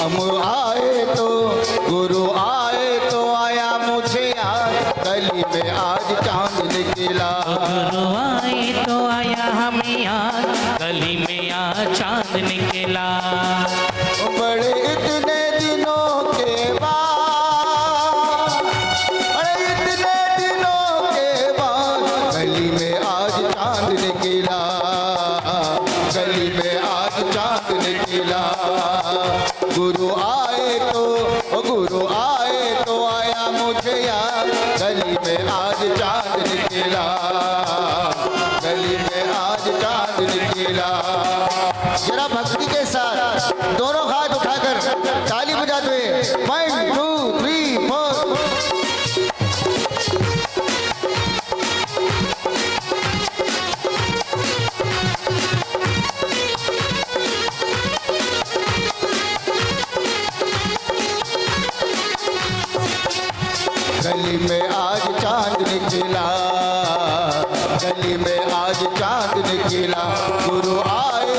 हम आए तो गुरु आए तो आया मुझे याद, गली में आज चांद निकला। गुरु आए तो आया हमें याद, गली में आज चांद निकला। बड़े इतने दिनों के बाद, बड़े इतने दिनों के बाद गली में आज चांद निकला, गली में आज चांद निकला। गुरु आए तो आया मुझे याद, गली में आज चांद निकला, गली में आज चांद निकला। जरा भक्ति के साथ दोनों हाथ उठाकर ताली बजाते हुए 1 2 3 4। गली में आज चांद निकला, गली में आज चांद निकला। गुरु आए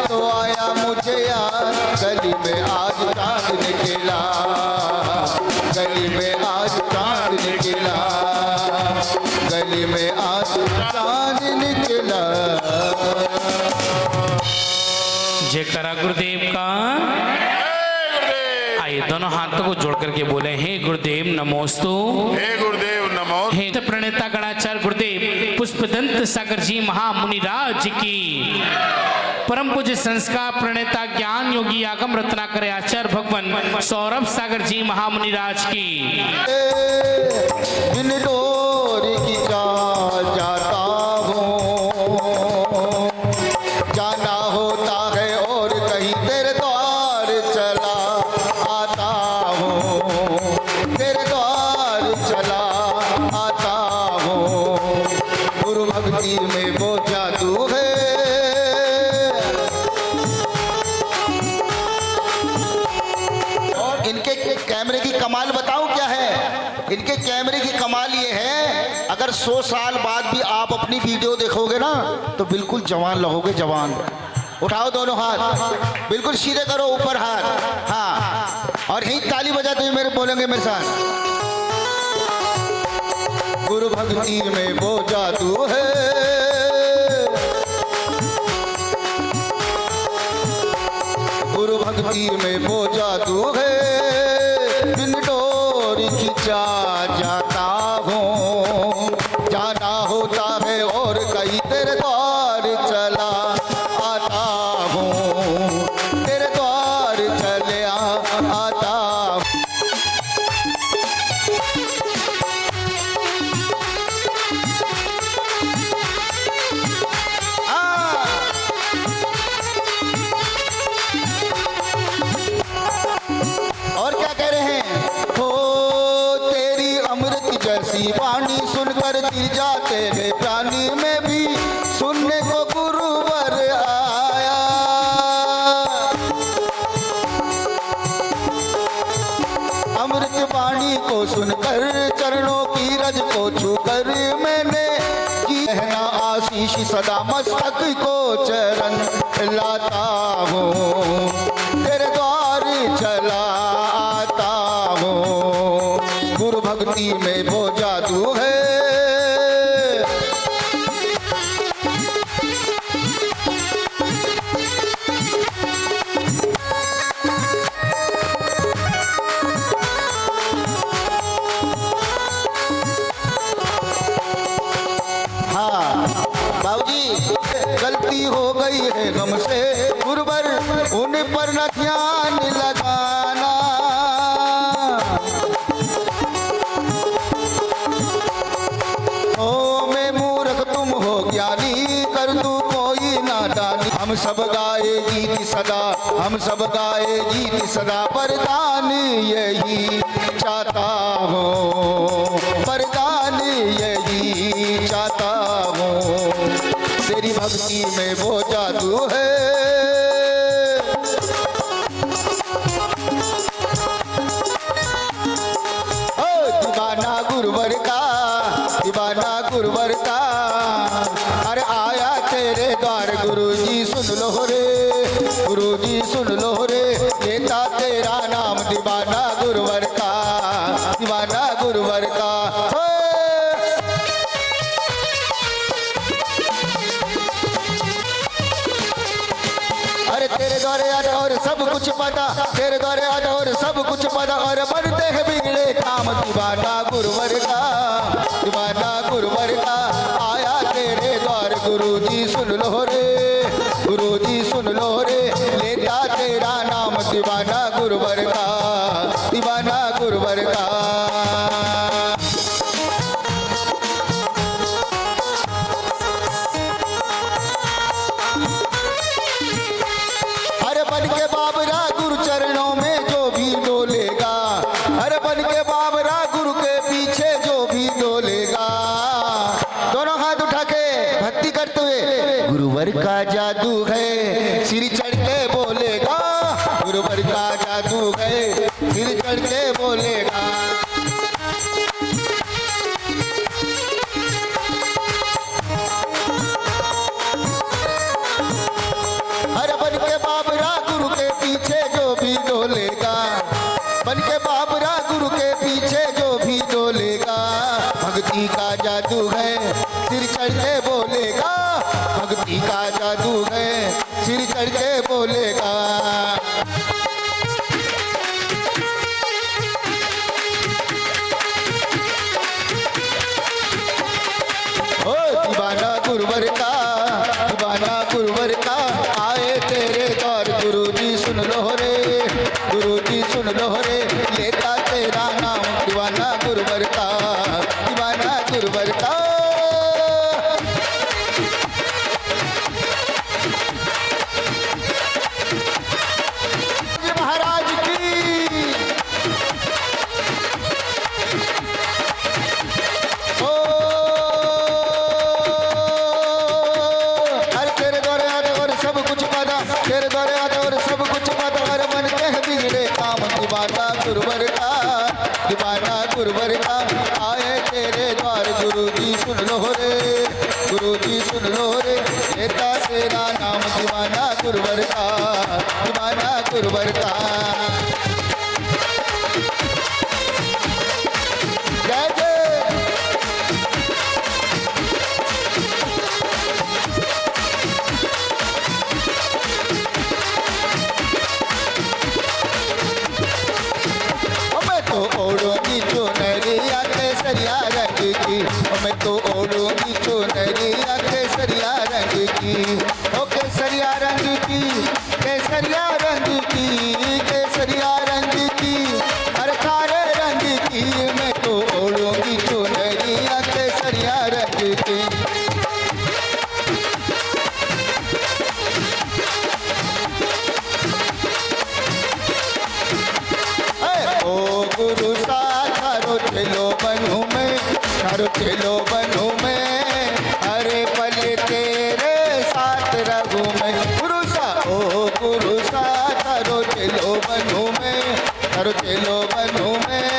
तो आया मुझे याद, गली में आज चांद निकला, गली में आज चांद निकला, गली में आज चांद निकला। जयकारा गुरुदेव का। आइए दोनों हाथों को जोड़ करके बोले, हे गुरुदेव नमोस्तु। हे गुरुदेव नमो। हे प्रणेता गणाचार्य गुरुदेव पुष्पदंत सागर जी महामुनि राज की। परम पूज्य संस्कार प्रणेता ज्ञान योगी आगम रत्नाकर आचार्य भगवान सौरभ सागर जी महामुनि राज की। बिन डोर की जाता हूँ, जाना होता है और कहीं तेरे द्वार चला आता हूँ, तेरे द्वार चला आता हूँ। गुरु भक्ति में वो जादू है, इनके कैमरे की कमाल बताऊं क्या है? इनके कैमरे की कमाल ये है, अगर 100 साल बाद भी आप अपनी वीडियो देखोगे ना तो बिल्कुल जवान लगोगे, जवान। उठाओ दोनों हाथ, बिल्कुल सीधे करो ऊपर हाथ, हाँ, और यही ताली बजाते हुए मेरे बोलेंगे मेरे साथ। गुरु भक्ति में वो जादू है, गुरु भक्ति में वो जादू है। बिन डोर खिंचा जाता हूँ, जाना होता है और कहीं तेरे द्वार चला आता हूँ, तेरे द्वार चले आता। और क्या कह रहे हैं? हो तेरी अमृत जैसी वाणी सुनकर दिल जाते हैं प्राणी में भी, सुनने को गुरुवर आया। अमृत वाणी को सुनकर चरणों की रज को छूकर मैंने की कहना आशीष सदा मस्तक को चरण लाता हूँ, तेरे द्वार चला आता हूँ। गुरु भक्ति में वो जादू है, हाँ बाबूजी गलती हो गई है हमसे गुरुवर, उन पर न ध्यान लगाना। ओ मैं मूर्ख तुम हो ज्ञानी, कर दूं कोई नादानी। हम सब गाए गीत सदा, हम सब गाए गीत सदा, वरदान यही चाहता हूँ, वरदान यही चाहता हूँ। तेरी भक्ति में वो जादू है, दीवाना गुरुवर का, दीवाना गुरुवर का। अरे आया तेरे द्वार गुरु जी सुन लो रे, गुरुजी सुन लो रे, लेता तेरा नाम दीवाना गुरुवर का, दीवाना गुरुवर का। अरे तेरे द्वारे आता और सब कुछ पता, तेरे द्वारे आता और सब कुछ पता, और बनते हैं बिगड़े काम दीवाना गुरुवर का, दीवाना गुरुवर का। आया तेरे द्वार गुरुजी सुन लो रे, गुरुजी सुन लो रे, लेता तेरा नाम दीवाना गुरुवर का, दीवाना गुरुवर का। अरे बन के बाबरा गुरु चरणों में जो भी डोलेगा, अरे बन के बाबरा गुरु के पीछे जो भी डोलेगा, दोनों हाथ उठा के भक्ति करते हुए, गुरुवर का जादू है सिर चढ़ के बोलेगा, गुरुवर का जादू है सिर चढ़ के बोलेगा। अरे बन के बाबरा गुरु के पीछे जो भी डोलेगा, बन के बाबरा गुरु के पीछे जो भी डोलेगा, भक्ति का जादू है सिर चढ़ के बोलेगा, भक्ति का जादू है सिर चढ़ के बोलेगा। ओ दीवाना गुरुवर का, दीवाना गुरुवर का। आए तेरे द्वार गुरुजी सुन लो रे, गुरुजी सुन लो रे, लेता तेरा नाम दीवाना गुरुवर का, दीवाना गुरुवर का। महाराज की ओ, अरे तेरे द्वारे आते और सब कुछ पता, तेरे द्वारे आते और सब कुछ पता, और मन कह बिगड़े काम दीवाना गुरुवर का, दीवाना गुरुवर का। आए तेरे द्वार गुरुजी सुन लो रे, गुरुजी सुन लो रे, लेता तेरा नाम दीवाना गुरुवर का, दीवाना गुरुवर का। जय जय। मैं तो ओढ़ूंगी चुनरिया केसरिया रंग की, मैं तो ओढ़ूंगी चुनरिया केसरिया रंग की, ओ केसरिया रंग की, केसरिया रंग की, केसरिया रंग की, हर कारे रंग की। मैं तो ओढ़ूंगी चुनरिया केसरिया रंग की। ओ गुरु साथ थारो चलो बनू में, थारो चलो बनू में, हरे पल तेरे साथ रहूं मैं। गुरु सा ओ गुरु साथ थारो चलो बनू में, थारो चलो बनू में,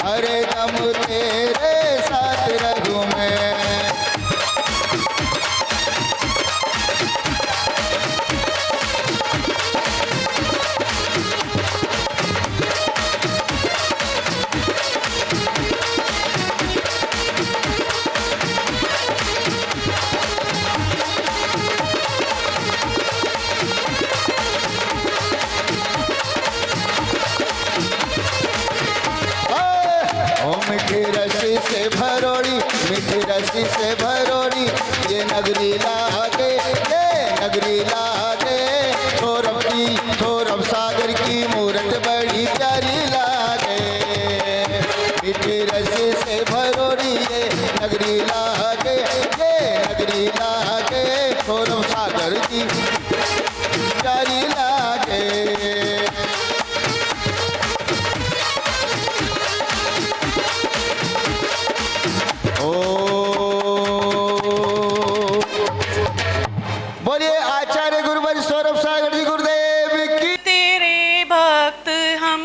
हरे दम तेरे साथ रहूं मैं। मीठी रस्सी से भरोड़ी, मीठी रस्सी से भरोड़ी, ये नगरी लागे, ये नगरी लागे। सौरभ की, सौरभ सागर की मूरत बड़ी प्यारी लागे। मीठी रस्सी से भरोड़ी, ये नगरी लागे, ये नगरी लागे। सौरभ सागर की प्यारी लागे। बोलिए आचार्य गुरुवर सौरभ सागर जी गुरुदेव की। तेरे भक्त हम,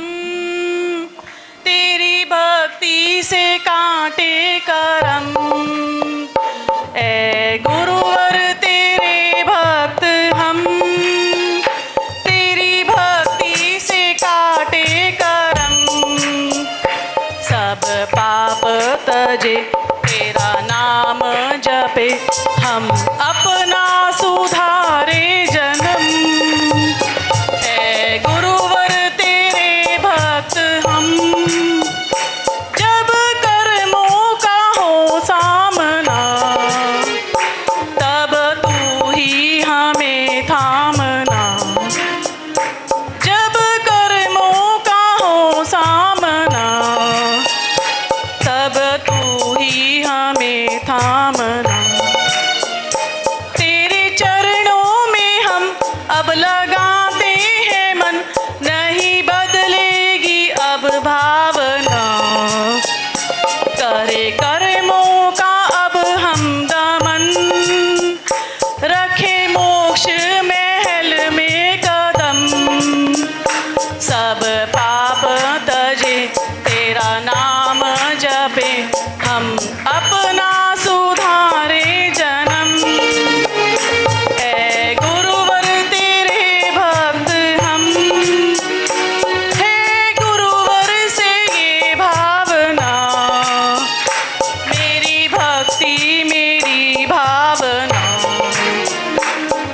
तेरी भक्ति से कांटे करम। ए गुरुवर तेरे भक्त हम, तजे तेरा नाम जपे हम अपना सुधारे जन्म। ऐ गुरुवर तेरे भक्त हम, जब कर्मों का हो सामना तब तू ही हमें थामना। जब कर्मों का हो सामना तब तू ही हमें थामना। तेरे चरणों में हम अब लगाते हैं मन, नहीं बदलेगी अब भावना। करे कर्मों का अब हम दमन, रखे मोक्ष महल में कदम। सब पाप तजे तेरा नाम जपे हम अपना सुधारे जन्म। ऐ गुरुवर तेरे भक्त हम, हे गुरुवर से ये भावना, मेरी भक्ति मेरी भावना।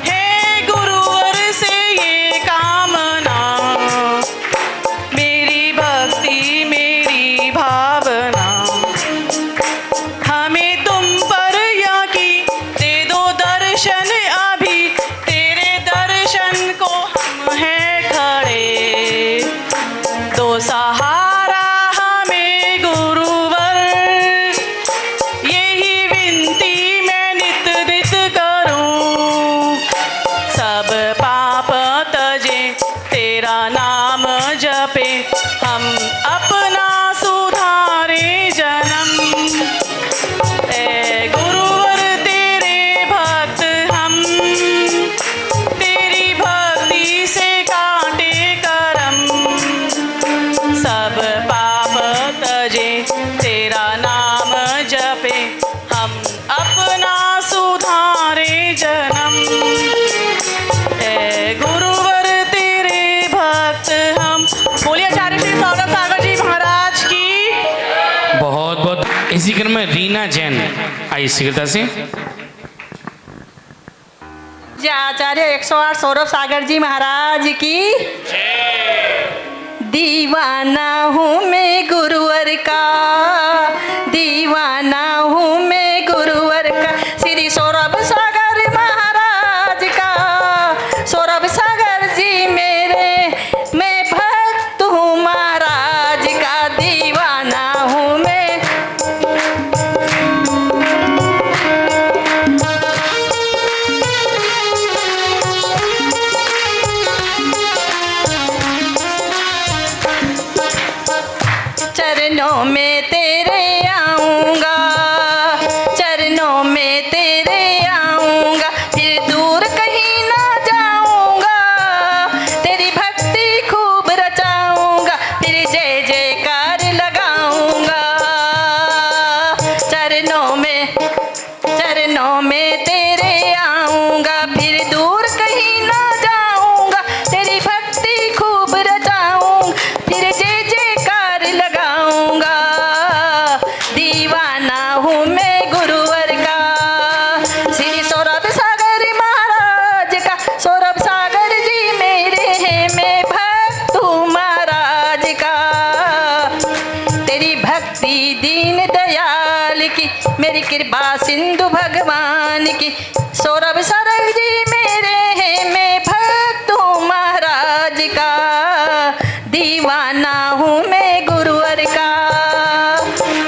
हे गुरुवर से ये कामना, मेरी भक्ति मेरी भावना। हमें तुम पर यकीन दे दो दर्शन अभी, तेरे दर्शन को हम हैं खड़े। दो सहारा हमें गुरुवर, यही विनती मैं नित नित करूं। सब पाप तजे तेरा नाम जपे हम अपना सुधारे जन्म। ऐ गुरुवर तेरे भक्त हम, तेरी भक्ति से काटे करम। सब पाप तजे तेरा नाम जपे हम अपना सुधारे जन्म। ऐ गुरुवर तेरे भक्त हम। बोलिए आचार्य श्री सौरभ सागर जी महाराज की। बहुत बहुत इसी क्रम में रीना जैन आई शीघ्रता से। जय आचार्य 108 सौरभ सागर जी महाराज की। दीवाना हूँ मैं गुरुवर का, दीवाना हूँ मैं गुरुवर का, श्री सौरभ सागर महाराज का। सौरभ सागर जी मेरे, मैं भक्त हूँ महाराज का, दीवाना हूँ मैं। चरणों में तेरे आऊँगा, चरणों में तेरे आऊँगा, फिर दूर कहीं ना जाऊँगा। तेरी भक्ति खूब रचाऊँगा, फिर जय जयकार लगाऊँगा। चरणों में तेरे आऊँगा, फिर दूर कहीं ना जाऊँगा। तेरी भक्ति खूब रचाऊँगा, फिर जय जयकार लगाऊंगा। दीवाना हूँ मैं गुरुवर का, श्री सौरभ सागर महाराज का। सौरभ सागर जी मेरे हैं, मैं भक्त हूँ महाराज का। तेरी भक्ति दीन दयाल की, मेरी कृपा सिंधु भगवान की। सौरभ सागर जी मेरे हैं, मैं भक्त हूँ महाराज का। दीवाना हूँ मैं गुरुवर का,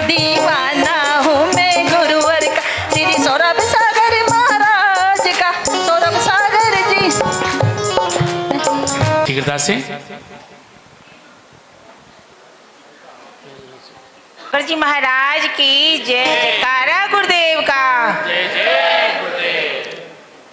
दीवाना हूँ मैं गुरुवर का, श्री सौरभ सागर महाराज का। सौरभ सागर जी शीघ्रता से। जी महाराज की जय जयकारा गुरुदेव का।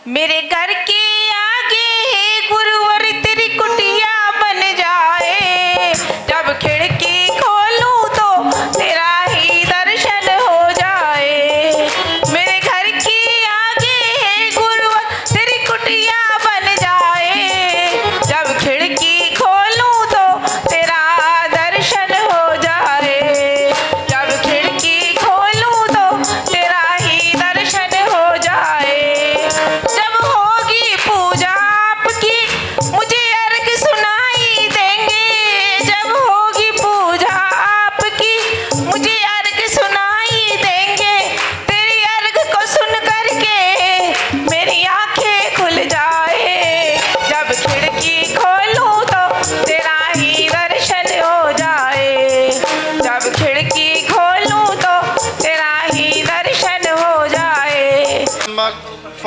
मेरे घर के आगे है गुरुवर तेरी कुटिया बन जाए, जब खिड़की खोलूं तो तेरा ही दर्शन हो जाए। मेरे घर के आगे है गुरुवर तेरी कुटिया बन जाए, जब खिड़की खोलूं तो तेरा दर्शन हो जाए। जब खिड़की खोल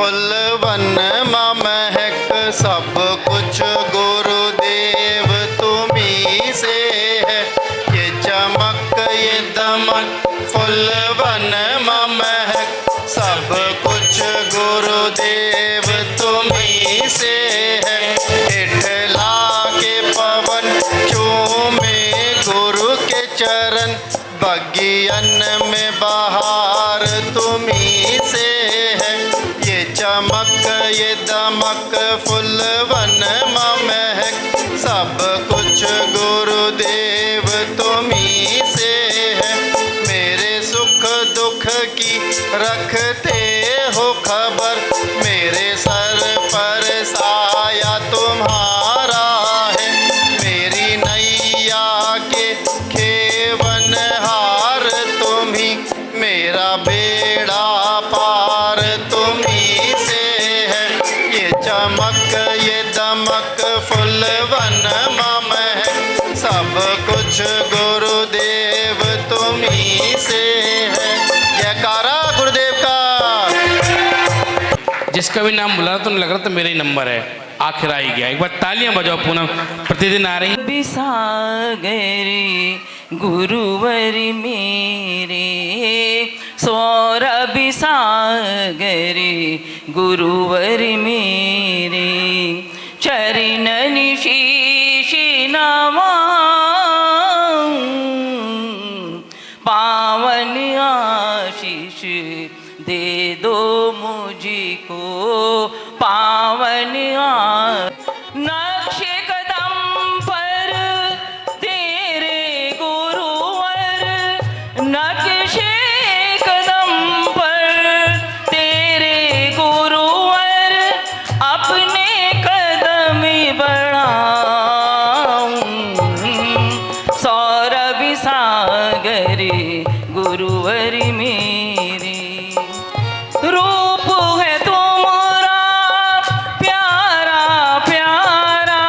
फुल वन मां महक सब कुछ गुरुदेव तुम्ही से है। ये चमक ये दमक फुल वन मां महक सब कुछ गुरुदेव तुम्ही से है। हिठला के पवन चूमे गुरु के चरण बगियन में बहार तुम्ही से है। ये चमक ये दमक फुल वन मां महक सब कुछ गुरुदेव तुम्ही से है। मेरे सुख दुख की रखते हो खबर मेरे सर पर साया तुम्हारा है। मेरी नैया के खेवन हार तुम्ही मेरा बेड़ा पार तुम्ही से है। ये चमक ये दमक फुल वन मां महक सब कुछ गुरुदेव तुम्ही से है। जयकारा गुरुदेव का। जिसका भी नाम बुला तो लग रहा था मेरा ही नंबर है, आखिर आ ही गया। एक बार तालियां बजाओ पूनम, प्रतिदिन आ रही। बिसागरी गुरुवर मेरे सौरभ सागरी गुरुवर मेरे चरणन शीश नमाऊं पावन आशीष दे दो मुझको पावन नक्शे कदम पर तेरे गुरुवर नक्शे कदम पर तेरे गुरुवर अपने कदम बढ़ाऊं सौरभ सागरी गुरुवर मेरे रूप है तुम्हारा प्यारा प्यारा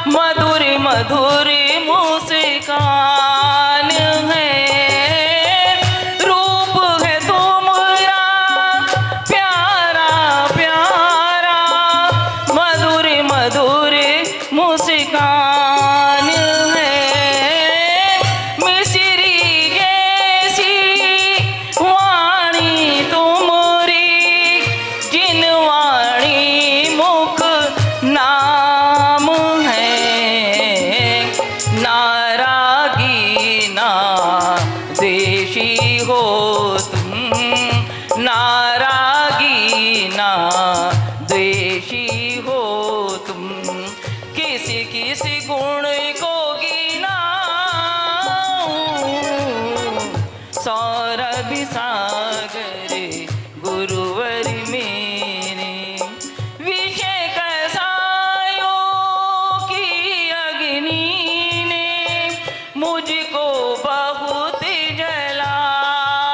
मधुर मधुर मुस्कान है। रूप है तुम्हारा प्यारा प्यारा मधुर मधुर मुस्कान है। मिस्री जैसी वाणी तुमरी जिन वाणी मुख नाम है। नारागी ना देशी हो तुम नारागी ना द्वेषी हो तुम किसी किसी गुण को गिनाऊं सौरभ सागर गुरुवर मेरे विषय कसायों की अग्नि ने मुझको बहुत जलाया।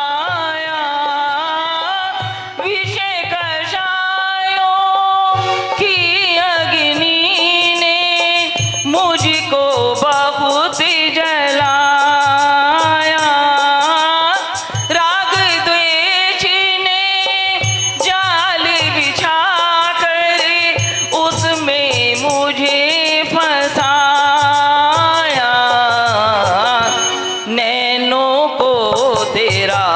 विषय कसायों की अग्नि ने मुझको बहुत जलाया। राग द्वेष ने जाल बिछा कर उसमें मुझे फंसाया। नैनों को तेरा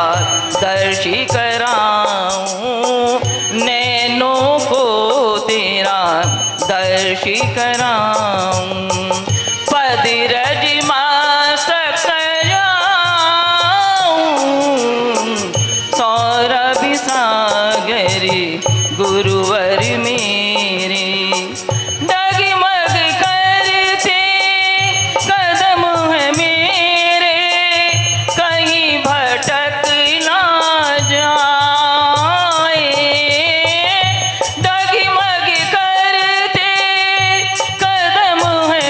दर्शी कराऊं नैनों को तेरा दर्शी कराऊं पद रज मास्तक सजाऊं सौरभ सागरी गुरुवर मेरे डगमग करते कदम है मेरे कहीं भटक ना जाए। डगमग करते कदम है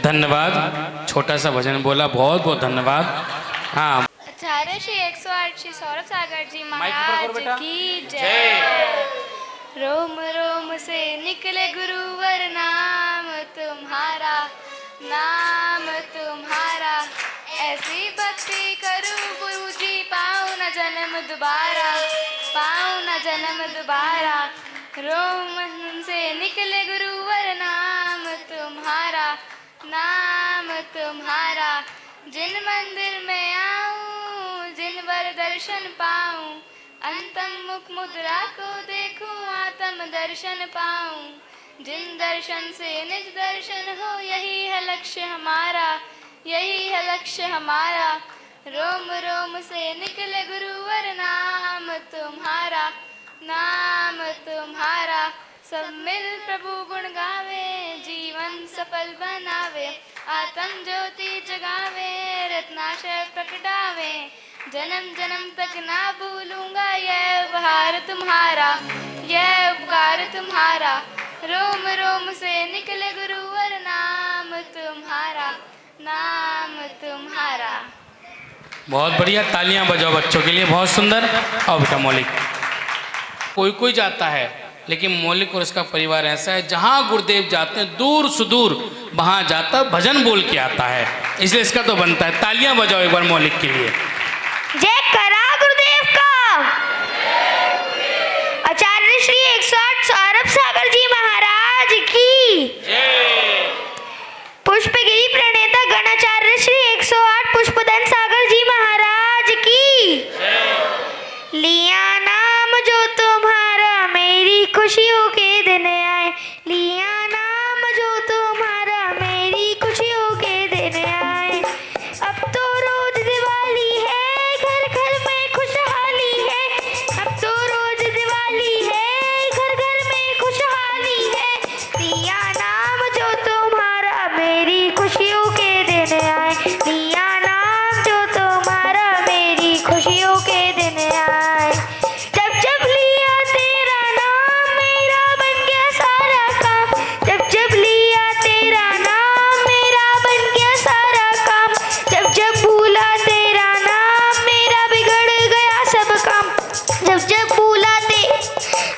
धन्यवाद। छोटा सा भजन बोला, बहुत बहुत धन्यवाद। हाँ, आचार्य श्री 108 श्री सौरभ सागर जी माइक ऊपर करो महाराज बेटा। की जय। रोम रोम से निकले गुरुवर नाम तुम्हारा, नाम तुम्हारा। ऐसी भक्ति करूं गुरु जी, पाऊं न जन्म दोबारा, पाऊं न जन्म दोबारा। रोम से निकले गुरुवर नाम तुम्हारा, नाम तुम्हारा। जिन मंदिर में आऊं, जिन वर दर्शन पाऊं, अंतम मुख मुद्रा को देखूं, आत्म दर्शन पाऊं। जिन दर्शन से निज दर्शन हो, यही है लक्ष्य हमारा, यही है लक्ष्य हमारा। रोम रोम से निकले गुरुवर नाम तुम्हारा, नाम तुम्हारा। सब मिल प्रभु गुण गावे, जीवन सफल बनावे। आत्म ज्योति जगावे, रत्नाशय प्रकटावे। जन्म जन्म तक ना भूलूंगा यह उपहार तुम्हारा, यह उपकार तुम्हारा। रोम रोम से निकले गुरुवर नाम तुम्हारा, नाम तुम्हारा। बहुत बढ़िया, तालियां बजाओ बच्चों के लिए, बहुत सुंदर। और बेटा मौलिक, कोई कोई जाता है, लेकिन मौलिक और इसका परिवार ऐसा है, जहाँ गुरुदेव जाते हैं दूर सुदूर वहाँ जाता भजन बोल के आता है, इसलिए इसका तो बनता है। तालियां बजाओ एक बार मौलिक के लिए। जय करा गुरुदेव का। आचार्य श्री 108 सौरभ सागर जी महाराज की। पुष्पगिरी प्रणेता गणाचार्य श्री 108 पुष्पदन सागर जी महाराज की। लिया नाम जो तुम्हारा, मेरी खुशियों के दिन आए। लिया नाम जो तुम्हारा, मेरी खुशियों के दिन आए। अब तो रोज दिवाली है, घर घर में खुशहाली है। अब तो रोज दिवाली है, घर घर में खुशहाली है। लिया नाम जो तुम्हारा, मेरी खुशियों के दिन आए। लिया नाम जो तुम्हारा, मेरी खुशियों के दिन आए। जब जब लिया तेरा नाम, मेरा बन गया सारा काम। जब जब लिया तेरा नाम, मेरा बन गया सारा काम। जब जब भूला तेरा नाम, मेरा बिगड़ गया सब काम। जब जब भूला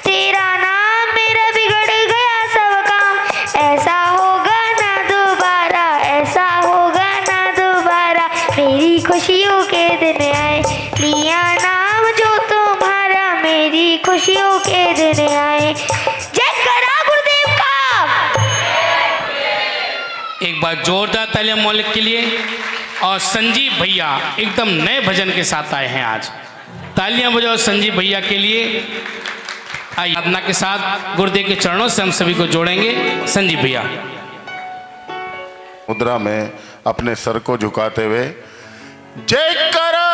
तेरा नाम, मेरा बिगड़ गया सब काम। ऐसा होगा ना दोबारा, ऐसा होगा ना दोबारा। मेरी खुशियों के दिन आए। लिया नाम जो तुम्हारा, मेरी खुशियों के दिन आए। जय करा गुरुदेव का। एक बार जोरदार तालियां मौलिक के लिए। और संजीव भैया एकदम नए भजन के साथ आए हैं आज, तालियां बजाओ संजीव भैया के लिए। आइए साधना के साथ गुरुदेव के चरणों से हम सभी को जोड़ेंगे। संजीव भैया मुद्रा में अपने सर को झुकाते हुए जय करा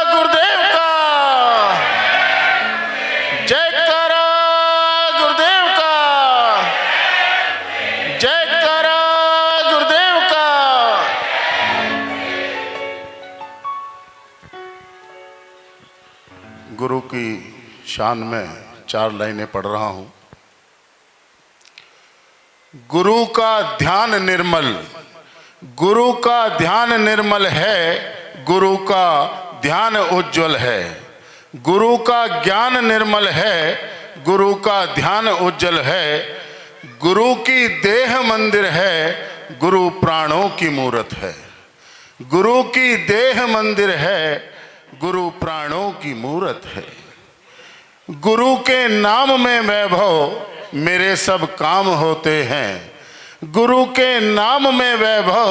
गुरुदेव का, जय करा गुरुदेव का, जय करा गुरुदेव का। गुरु की शान में 4 लाइनें पढ़ रहा हूं। गुरु का ध्यान निर्मल, गुरु का ध्यान निर्मल है, गुरु का ध्यान उज्जवल है। गुरु का ज्ञान निर्मल है, गुरु का ध्यान उज्जवल है। गुरु की देह मंदिर है, गुरु प्राणों की मूरत है। गुरु की देह मंदिर है, गुरु प्राणों की मूरत है। गुरु के नाम में वैभव, मेरे सब काम होते हैं। गुरु के नाम में वैभव,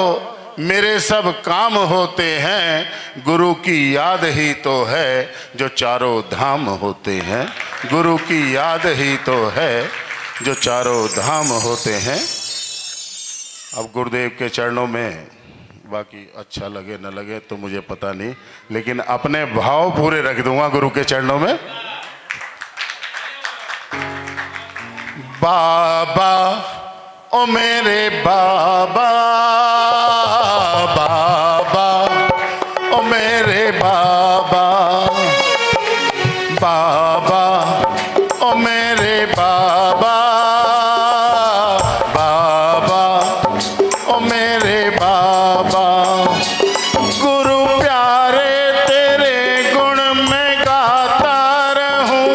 मेरे सब काम होते हैं। गुरु की याद ही तो है जो चारों धाम होते हैं। गुरु की याद ही तो है जो चारों धाम होते हैं। अब गुरुदेव के चरणों में, बाकी अच्छा लगे न लगे तो मुझे पता नहीं, लेकिन अपने भाव पूरे रख दूंगा गुरु के चरणों में। बाबा ओ मेरे बाबा, बाबा ओ मेरे बाबा, बाबा ओ मेरे बाबा, बाबा ओ मेरे मेरे बाबा। गुरु प्यारे तेरे गुण में गाता रहूं,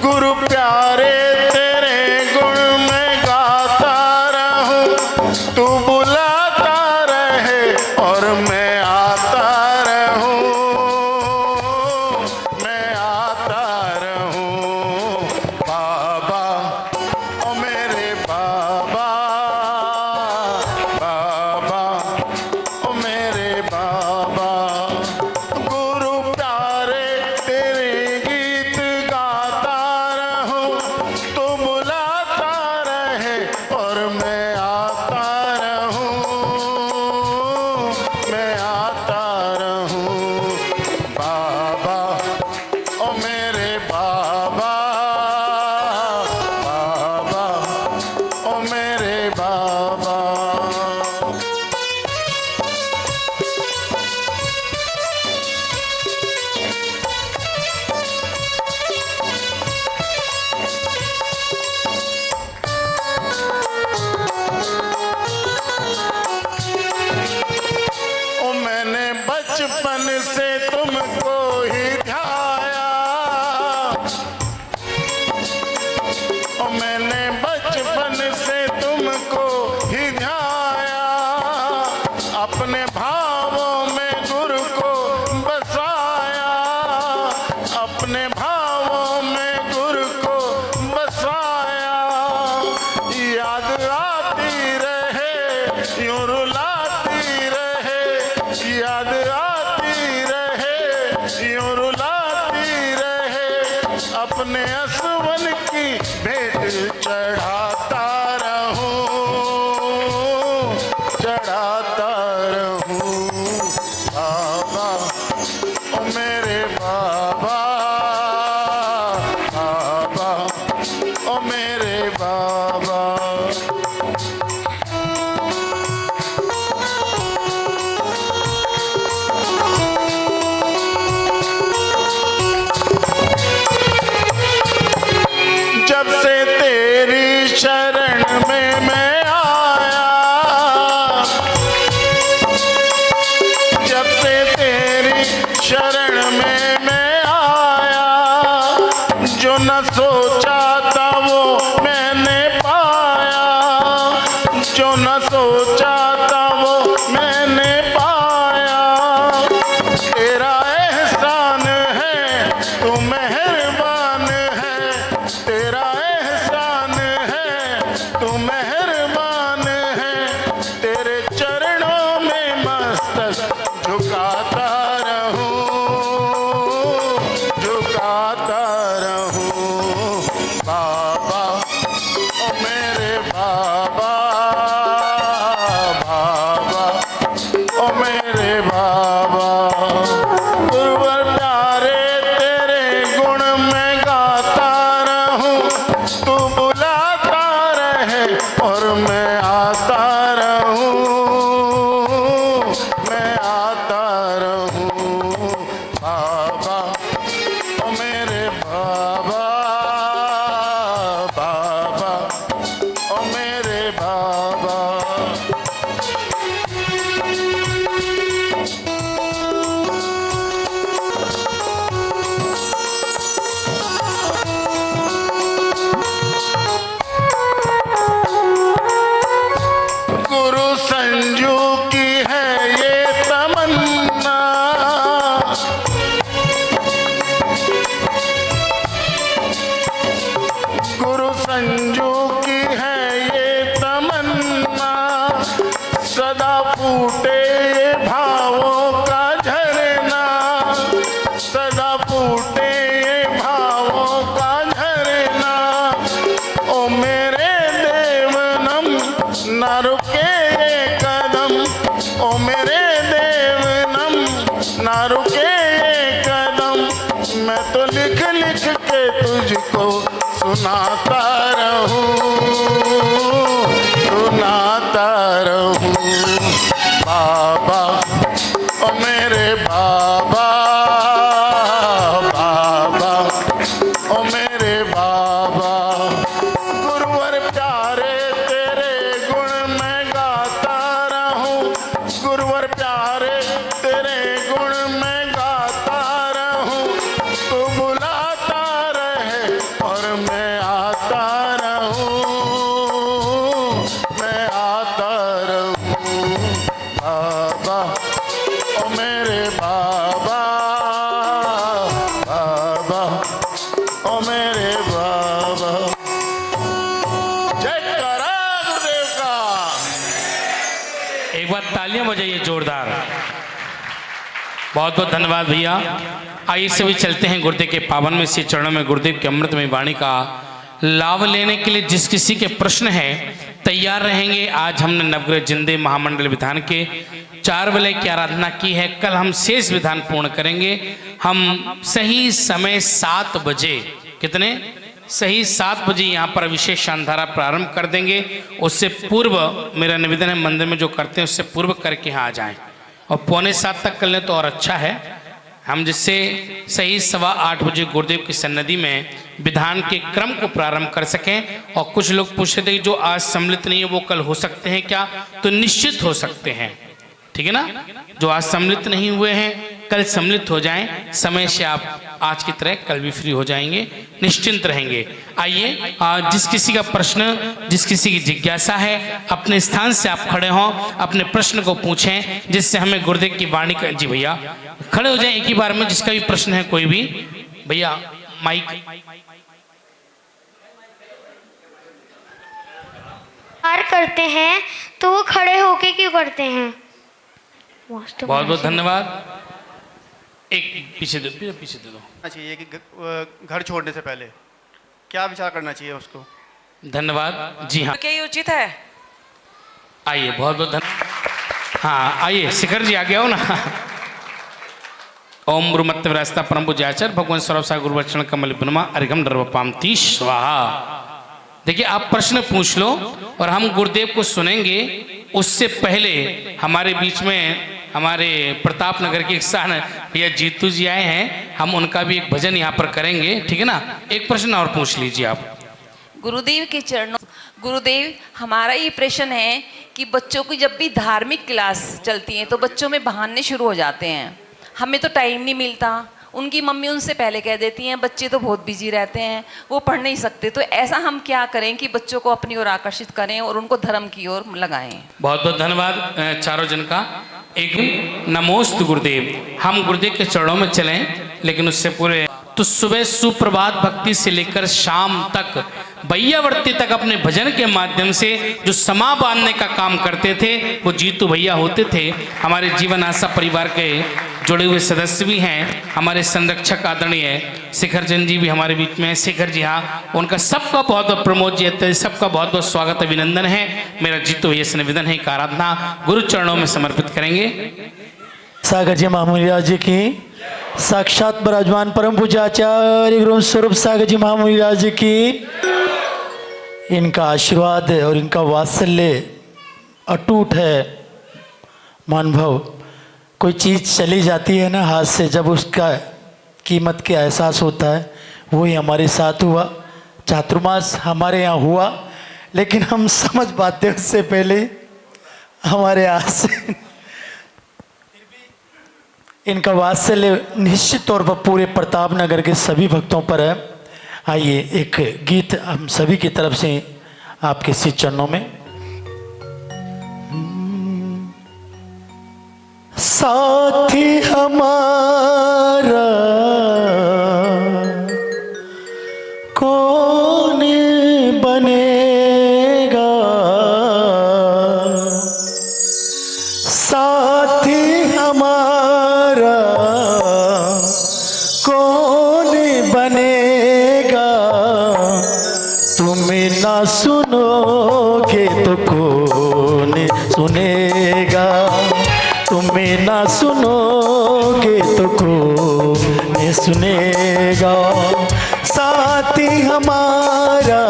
गुरु प्यारे तेरे गुण में गाता रहूं। तू बुलाता रहे और मैं आता रहूं, मैं आता रहूं बाबा, ओ मेरे बाबा, बाबा, ओ मेरे बाबा। गुरु प्यारे तेरे गीत गाता रहूं, तू बुलाता रहे और मैं आता रहूं, मैं आता रहूं बाबा, ओ मेरे बाबा, बाबा, ओ मेरे बाबा। ओ मैंने बचपन से तुमको ही ध्याया, ओ मैंने बचपन से तुमको ही ध्याया। अपने भावों में गुरु को बसाया, अपने भावों में गुरु को बसाया। याद आती रहे यूं रुलाती रहे, याद आती रहे यूं रुलाती रहे। अपने असवन की भेंट चढ़ाता रहूं, चढ़ाता रहूं बाबा, ओ मेरे बाबा, बाबा, ओ मेरे बाबा। जब से तेरी शरण में मैं आया, जब से तेरी शरण में मैं आया। जो न सोचा था वो मैंने पाया, जो न सोचा था वो मैंने पाया। तेरा एहसान है, तू मेहरबान है, तेरा एहसान है, तू मेहरबान है। तेरे चरणों में मस्तक झुकाता रहूं, झुकाता रहूं बाबा, ओ मेरे बाबा, बाबा, ओ मेरे बाबा। गुरुवर प्यारे तेरे गुण में गाता रहूं, तू बुलाता रहे और मैं आता रहूं, मैं आता रहूं बाबा, ओ मेरे बाबा, बाबा, ओ मेरे बाबा। गुरु संजू की है ये तमन्ना, गुरु संजू की है ये तमन्ना। सदा फूटे ये भावों का झरना, सदा फूटे ये भावों का झरना। ओ मेरे देवनम न रुके ये कदम, ओ मेरे देवनम न रुके ये कदम। मैं तो लिख लिख के तुझको सुनाता रहूं, सुनाता रहूं बाबा, ओ मेरे बाबा, बाबा, ओ मेरे बाबा। गुरुवर प्यारे तेरे गुण में गाता रहूं, गुरुवर प्यारे तेरे गुण में गाता रहूं, तू बुलाता रहे और मैं आता रहूं, मैं आता रहूं। बाबा ओ मेरे बाबा, बाबा ओ मेरे बाबा। जय करा गुरुदेव का। एक बार तालियां बजाइए जोरदार। बहुत बहुत धन्यवाद भैया। आइए सभी चलते हैं गुरुदेव के पावन में से चरणों में गुरुदेव के अमृतमय वाणी का लाभ लेने के लिए। जिस किसी के प्रश्न है तैयार रहेंगे। आज हमने नवग्रह जिंदे महामंडल विधान के 4 विलय की आराधना की है। कल हम शेष विधान पूर्ण करेंगे। हम सही समय 7 बजे, कितने सही 7 बजे यहाँ पर विशेष शानधारा प्रारंभ कर देंगे। उससे पूर्व मेरा निवेदन है मंदिर में जो करते हैं उससे पूर्व करके यहाँ आ जाएं और 6:45 तक कर लें तो और अच्छा है। हम जिससे सही 8:15 बजे गुरुदेव की सन्निधि में विधान के क्रम को प्रारंभ कर सकें। और कुछ लोग पूछ रहे थे कि जो आज सम्मिलित नहीं है वो कल हो सकते हैं क्या, तो निश्चित हो सकते हैं, ठीक है ना। जो आज सम्मिलित नहीं हुए हैं कल सम्मिलित हो जाएं। समय से आप आज की तरह कल भी फ्री हो जाएंगे, निश्चिंत रहेंगे। आइए, जिस किसी का प्रश्न, जिस किसी की जिज्ञासा है, अपने स्थान से आप खड़े हों, अपने प्रश्न को पूछें जिससे हमें गुरुदेव की वाणी का। जी भैया खड़े हो जाएं एक ही बार में। जिसका भी प्रश्न है कोई भी, भैया माइक। करते हैं तो वो खड़े होके क्यों करते हैं? बहुत बहुत धन्यवाद। एक पीछे दे दो। चाहिए कि घर छोड़ने से पहले क्या विचार करना चाहिए उसको? धन्यवाद। जी हाँ, क्या ये उचित है? आइए, बहुत बहुत धन्यवाद। हाँ आइए, शिखर जी आगे आओ ना। ओम गुरुमत्त विरासता परम पूज्य आचार्य भगवान सौरभ सागर गुरुवचन कमल बिनमा अरिगम दर्वपामती स्वाहा। देखिए, आप प्रश्न पूछ लो और हम गुरुदेव को सुनेंगे। उससे पहले हमारे बीच में हमारे प्रताप नगर के किसान भैया जीतू जी आए हैं, हम उनका भी एक भजन यहाँ पर करेंगे, ठीक है ना। एक प्रश्न और पूछ लीजिए आप। गुरुदेव के चरणों। गुरुदेव, हमारा ये प्रश्न है कि बच्चों की जब भी धार्मिक क्लास चलती है तो बच्चों में बहाने शुरू हो जाते हैं। हमें तो टाइम नहीं मिलता, उनकी मम्मी उनसे पहले कह देती हैं, बच्चे तो बहुत बिजी रहते हैं, वो पढ़ नहीं सकते। तो ऐसा हम क्या करें कि बच्चों को अपनी ओर आकर्षित करें और उनको धर्म की ओर लगाएं? बहुत बहुत धन्यवाद चारों जन का। एक नमोस्तु गुरुदेव। हम गुरुदेव के चरणों में चलें, लेकिन उससे पूरे तो सुबह सुप्रभात भक्ति से लेकर शाम तक भैयावर्ती तक अपने भजन के माध्यम से जो समा बांधने का काम करते थे वो जीतू भैया होते थे। हमारे जीवन आशा परिवार के जुड़े हुए सदस्य भी हैं। हमारे संरक्षक आदरणीय शिखर जैन जी भी हमारे बीच में हैं। शिखर जी, हाँ, उनका सबका बहुत बहुत प्रमोद जी, सबका बहुत बहुत स्वागत अभिनंदन है। मेरा जीतू भैया से निवेदन है कि आराधना गुरु चरणों में समर्पित करेंगे। सागर जी महामुनि जी की साक्षात विराजमान परम पूज्य आचार्य गुरु स्वरूप सागर जी महामुनि जी की इनका आशीर्वाद और इनका वात्सल्य अटूट है। मानभव कोई चीज़ चली जाती है ना हाथ से, जब उसका कीमत का एहसास होता है, वही हमारे साथ हुआ। चातुर्मास हमारे यहाँ हुआ, लेकिन हम समझ पाते उससे पहले हमारे हाथ से इनका वात्सल्य निश्चित तौर पर पूरे प्रताप नगर के सभी भक्तों पर है। आइए, एक गीत हम सभी की तरफ से आपके श्री चरणों में। साथी हमारा कौन बनेगा, साथी हमारा कौन बनेगा, तुम ना सुनोगे तो कौन सुनेगा, तुम्हें ना सुनोगे तो कौन सुनेगा, साथी हमारा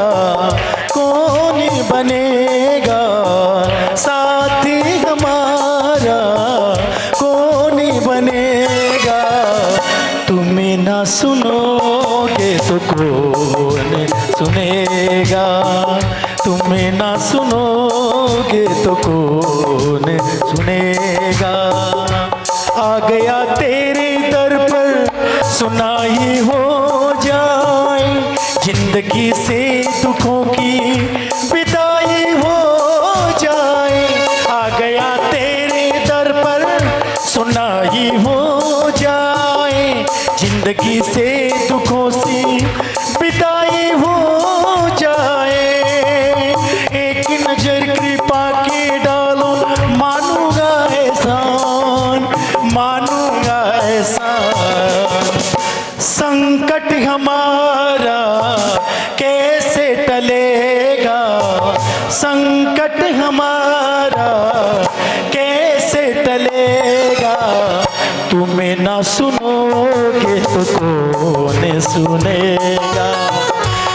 कौन बनेगा, साथी हमारा कौन बनेगा, तुम्हें ना सुनोगे तो कौन सुनेगा, तुम्हें ना सुनोगे तो कौन सुनेगा। आ गया तेरे दर पर सुनाई हो जाए, जिंदगी से दुखों की विदाई हो जाए। आ गया तेरे दर पर सुनाई हो जाए, जिंदगी से दुखों से विदाई हो जाए। एक नजर कृपा के डालो, मानूंगा एहसान, मानूंगा एहसान। संकट हमारा कैसे टलेगा, संकट हमारा कैसे टलेगा। तुम्हें ना सुनोगे तो कौन सुनेगा,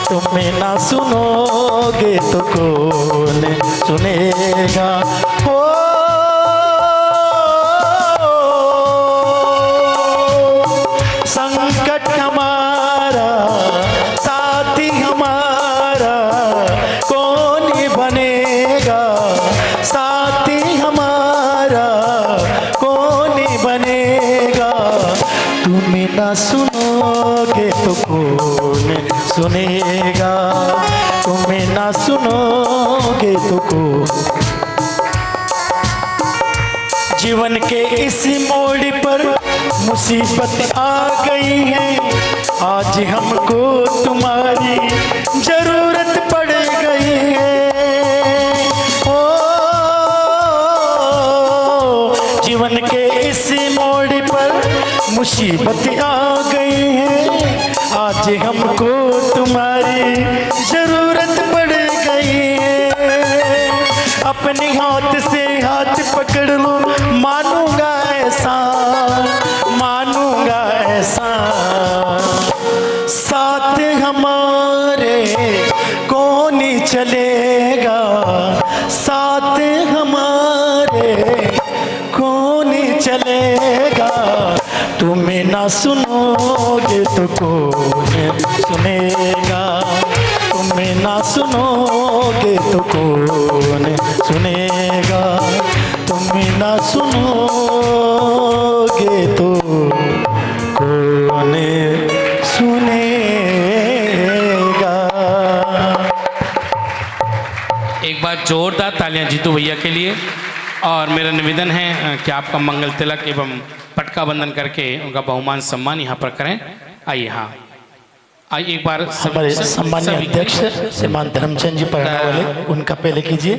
तुम्हें ना सुनोगे तो कौन सुनेगा। हो संकट हमारा साथी हमारा कौन बनेगा, साथी हमारा कौन बनेगा। तुम्हें ना सुनोगे तो कौन सुनेगा, तुम्हें ना सुनोगे तो कौन। जीवन के इस मोड़ पर मुसीबत आ गई है, आज हमको तुम्हारी जरूरत पड़ गई है। ओ जीवन के इस मोड़ पर मुसीबत आ गई है, आज हमको तुम्हारी जरूरत पड़ गई है। अपने हाथ से हाथ पकड़ लो, मानूंगा एहसान, मानूंगा एहसान। साथ हमारे कौन चलेगा, साथ हमारे कौन चलेगा। तुम्हें ना सुनोगे तो कौन सुनेगा, तुम्हें ना सुनोगे तो कौन सुनेगा, तुम्हें ना सुनोगे तो कौन सुनेगा। एक बार जोरदार तालियां जीतू भैया के लिए। और मेरा निवेदन है कि आपका मंगल तिलक एवं पटका बंधन करके उनका बहुमान सम्मान यहाँ पर करें। आइए, हाँ आइए एक बार हमारे सम्मानीय अध्यक्ष श्रीमान धर्मचंद जी पढ़ने वाले, उनका पहले कीजिए।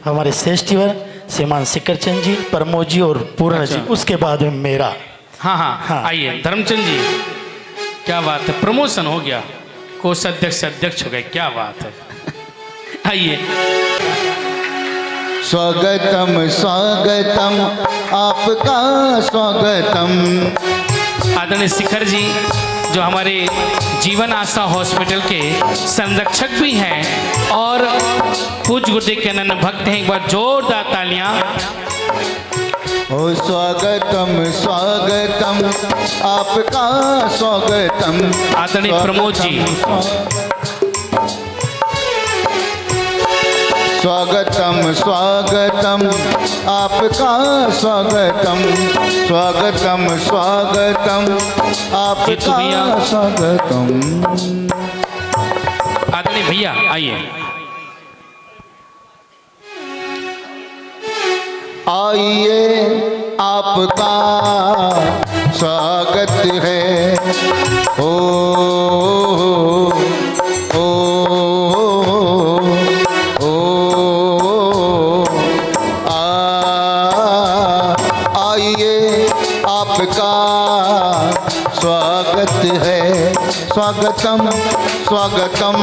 हमारे श्रेष्ठीवर श्रीमान शिखरचंद जी, प्रमोद जी और पूर्ण जी, उसके बाद में मेरा। हाँ हाँ हाँ, आइए धर्मचंद जी, क्या बात है, प्रमोशन हो गया, कोषाध्यक्ष से अध्यक्ष हो गए, क्या बात है। आइए। स्वागतम स्वागतम आपका स्वागतम। आदरणीय शिखर जी जो हमारे जीवन आशा हॉस्पिटल के संरक्षक भी हैं और पूज्य गुरुदेव के अनन्य भक्त हैं, एक बार जोरदार तालियां। ओ स्वागतम स्वागतम आपका स्वागतम। आदरणीय प्रमोद जी, स्वागतम स्वागतम आपका स्वागतम, स्वागतम स्वागतम आपका स्वागतम। आदरणीय भैया आइए। आइए आपका स्वागत है। आइए आपका स्वागत है। स्वागतम स्वागतम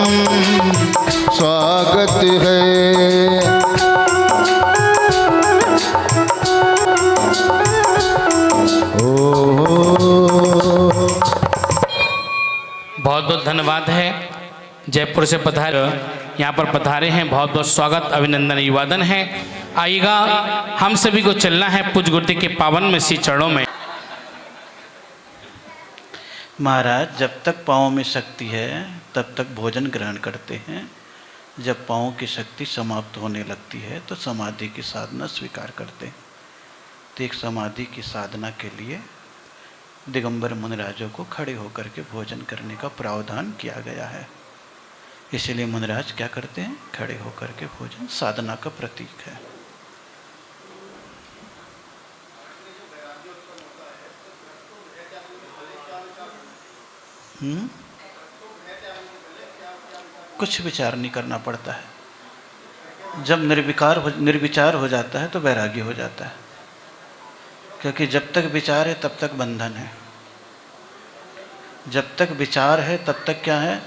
स्वागत है। बहुत बहुत धन्यवाद है। जयपुर से पधारे, यहाँ पर पधारे हैं, बहुत बहुत स्वागत, अभिनंदन, अभिवादन है। आइएगा, हम सभी को चलना है पूज्य गुरुदेव के पावन में श्री चरणों में। महाराज, जब तक पाँव में शक्ति है तब तक भोजन ग्रहण करते हैं। जब पाँव की शक्ति समाप्त होने लगती है तो समाधि की साधना स्वीकार करते हैं। प्रत्येक समाधि की साधना के लिए दिगंबर मुनिराजों को खड़े होकर के भोजन करने का प्रावधान किया गया है। इसलिए मुनिराज क्या करते हैं? खड़े होकर के भोजन, साधना का प्रतीक है। कुछ विचार नहीं करना पड़ता है। जब निर्विचार हो जाता है तो वैराग्य हो जाता है, क्योंकि जब तक विचार है तब तक बंधन है। जब तक विचार है तब तक क्या है?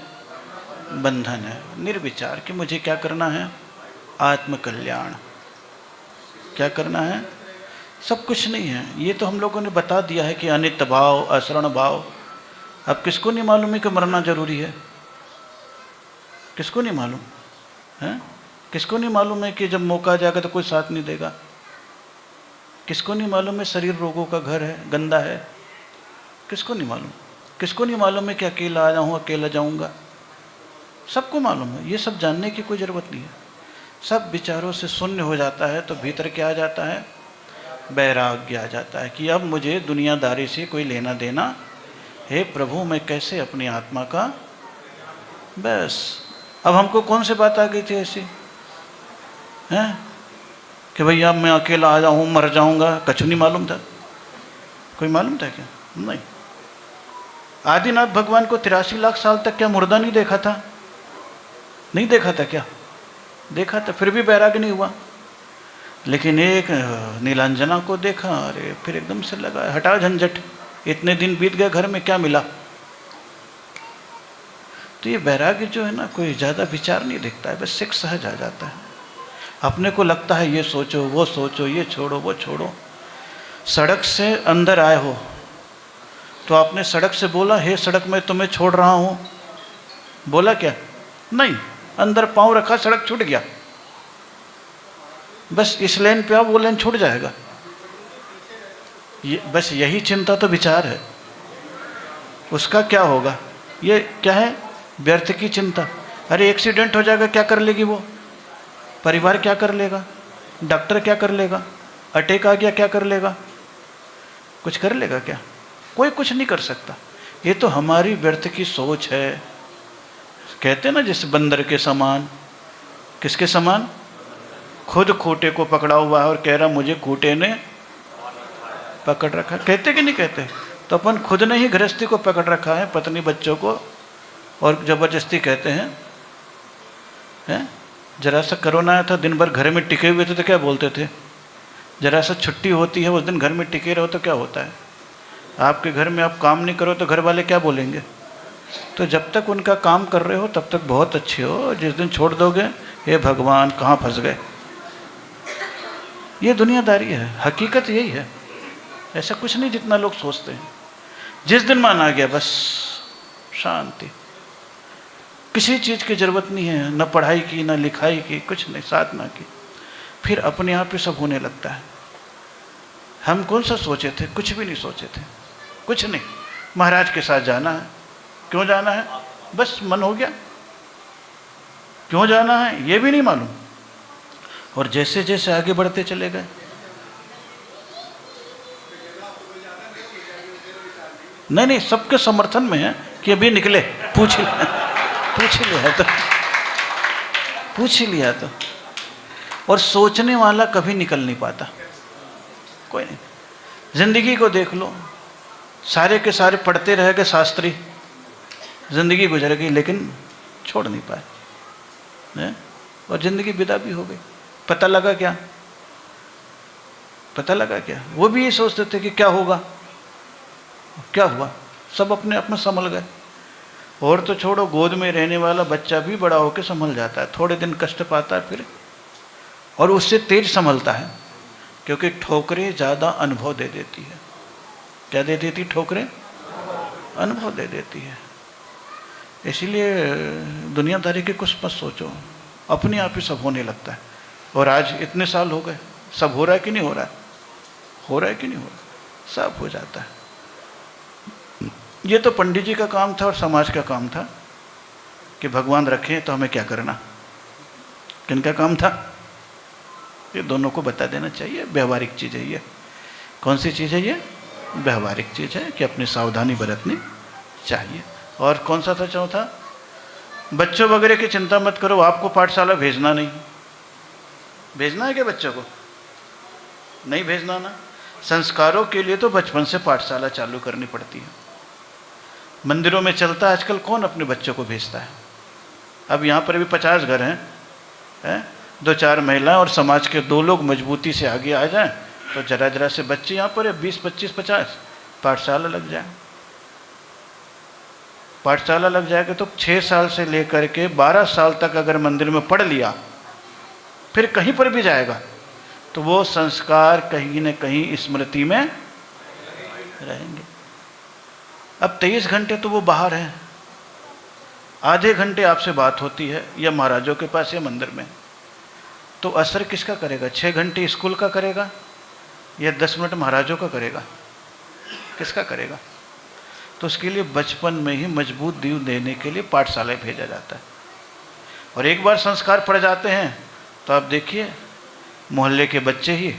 बंधन है। निर्विचार कि मुझे क्या करना है? आत्मकल्याण। क्या करना है? सब कुछ नहीं है। ये तो हम लोगों ने बता दिया है कि अनित्य भाव, असरण भाव। अब किसको नहीं मालूम है कि मरना जरूरी है? किसको नहीं मालूम है? किसको नहीं मालूम है कि जब मौका जाएगा तो कोई साथ नहीं देगा? किसको नहीं मालूम है शरीर रोगों का घर है, गंदा है? किसको नहीं मालूम? किसको नहीं मालूम है कि अकेला आया हूँ, अकेला जाऊँगा? सबको मालूम है। ये सब जानने की कोई ज़रूरत नहीं है। सब विचारों से शून्य हो जाता है तो भीतर क्या आ जाता है? वैराग्य आ जाता है कि अब मुझे दुनियादारी से कोई लेना देना, हे प्रभु मैं कैसे अपनी आत्मा का, बस। अब हमको कौन सी बात आ गई थी ऐसी हैं कि भैया मैं अकेला आ जाऊँ, मर जाऊँगा? कुछ नहीं मालूम था। कोई मालूम था क्या? नहीं। आदिनाथ भगवान को 83 लाख साल तक क्या मुर्दा नहीं देखा था? नहीं देखा था क्या? देखा था, फिर भी वैराग्य नहीं हुआ। लेकिन एक नीलांजना को देखा, अरे फिर एकदम से लगा हटा झंझट, इतने दिन बीत गए, घर में क्या मिला? तो ये वैराग्य जो है ना, कोई ज़्यादा विचार नहीं दिखता है, बस एक सहज आ जाता है। अपने को लगता है ये सोचो, वो सोचो, ये छोड़ो, वो छोड़ो। सड़क से अंदर आए हो तो आपने सड़क से बोला, हे सड़क मैं तुम्हें छोड़ रहा हूँ, बोला क्या? नहीं। अंदर पाँव रखा, सड़क छूट गया। बस इस लेन पे आओ, वो लेन छूट जाएगा। बस यही चिंता तो विचार है। उसका क्या होगा? ये क्या है? व्यर्थ की चिंता। अरे एक्सीडेंट हो जाएगा, क्या कर लेगी वो? परिवार क्या कर लेगा? डॉक्टर क्या कर लेगा? अटैक आ गया, क्या कर लेगा? कुछ कर लेगा क्या? कोई कुछ नहीं कर सकता। ये तो हमारी व्यर्थ की सोच है। कहते हैं ना, जैसे बंदर के समान। किसके समान? खुद खूंटे को पकड़ा हुआ है और कह रहा मुझे खूंटे ने पकड़ रखा। कहते कि नहीं कहते? तो अपन खुद ने ही गृहस्थी को पकड़ रखा है, पत्नी बच्चों को, और ज़बरदस्ती कहते हैं। जरा सा कोरोना आया था, दिन भर घर में टिके हुए थे तो क्या बोलते थे? जरा सा छुट्टी होती है, उस दिन घर में टिके रहो तो क्या होता है? आपके घर में आप काम नहीं करो तो घर वाले क्या बोलेंगे? तो जब तक उनका काम कर रहे हो तब तक बहुत अच्छे हो। जिस दिन छोड़ दोगे, हे भगवान कहाँ फंस गए। ये दुनियादारी है। हकीकत यही है। ऐसा कुछ नहीं जितना लोग सोचते हैं। जिस दिन मन आ गया बस शांति। किसी चीज़ की ज़रूरत नहीं है, न पढ़ाई की, न लिखाई की, कुछ नहीं, साधना की। फिर अपने आप ही सब होने लगता है। हम कौन सा सोचे थे? कुछ भी नहीं सोचे थे, कुछ नहीं। महाराज के साथ जाना है। क्यों जाना है? बस मन हो गया। क्यों जाना है ये भी नहीं मालूम। और जैसे जैसे आगे बढ़ते चले गए। नहीं, सबके समर्थन में है कि अभी निकले। पूछ लिया तो। और सोचने वाला कभी निकल नहीं पाता, कोई नहीं। जिंदगी को देख लो, सारे के सारे पढ़ते रह गए शास्त्री, जिंदगी गुजर गई लेकिन छोड़ नहीं पाए, और जिंदगी विदा भी हो गई। पता लगा क्या? वो भी ये सोचते थे कि क्या होगा, क्या हुआ? सब अपने आप में संभल गए। और तो छोड़ो, गोद में रहने वाला बच्चा भी बड़ा होकर संभल जाता है। थोड़े दिन कष्ट पाता है फिर, और उससे तेज संभलता है, क्योंकि ठोकरें ज़्यादा अनुभव दे देती है। क्या दे देती? ठोकरें अनुभव दे देती है। इसीलिए दुनियादारी के कुछ मत सोचो, अपने आप ही सब होने लगता है। और आज इतने साल हो गए, सब हो रहा है कि नहीं हो रहा है? हो रहा है कि नहीं हो रहा? सब हो जाता है। ये तो पंडित जी का काम था और समाज का काम था कि भगवान रखें तो हमें क्या करना। किनका काम था? ये दोनों को बता देना चाहिए। व्यवहारिक चीज़ है ये। कौन सी चीज़ है ये? व्यवहारिक चीज़ है कि अपनी सावधानी बरतनी चाहिए। और कौन सा था चौथा? बच्चों वगैरह की चिंता मत करो, आपको पाठशाला भेजना नहीं। भेजना है क्या बच्चों को? नहीं भेजना ना। संस्कारों के लिए तो बचपन से पाठशाला चालू करनी पड़ती है। मंदिरों में चलता है आजकल, कौन अपने बच्चों को भेजता है? अब यहाँ पर भी 50 घर हैं, 2-4 महिलाएं और समाज के 2 लोग मजबूती से आगे आ जाएं तो जरा जरा से बच्चे यहाँ पर है 20, 25, 50 पाठशाला लग जाए। पाठशाला लग जाएगा तो 6 साल से लेकर के 12 साल तक अगर मंदिर में पढ़ लिया, फिर कहीं पर भी जाएगा तो वो संस्कार कहीं न कहीं स्मृति में रहेंगे। अब 23 घंटे तो वो बाहर हैं, आधे घंटे आपसे बात होती है या महाराजों के पास या मंदिर में, तो असर किसका करेगा? 6 घंटे स्कूल का करेगा या 10 मिनट महाराजों का करेगा? किसका करेगा? तो उसके लिए बचपन में ही मजबूत नींव देने के लिए पाठशाला भेजा जाता है। और एक बार संस्कार पड़ जाते हैं तो आप देखिए मोहल्ले के बच्चे ही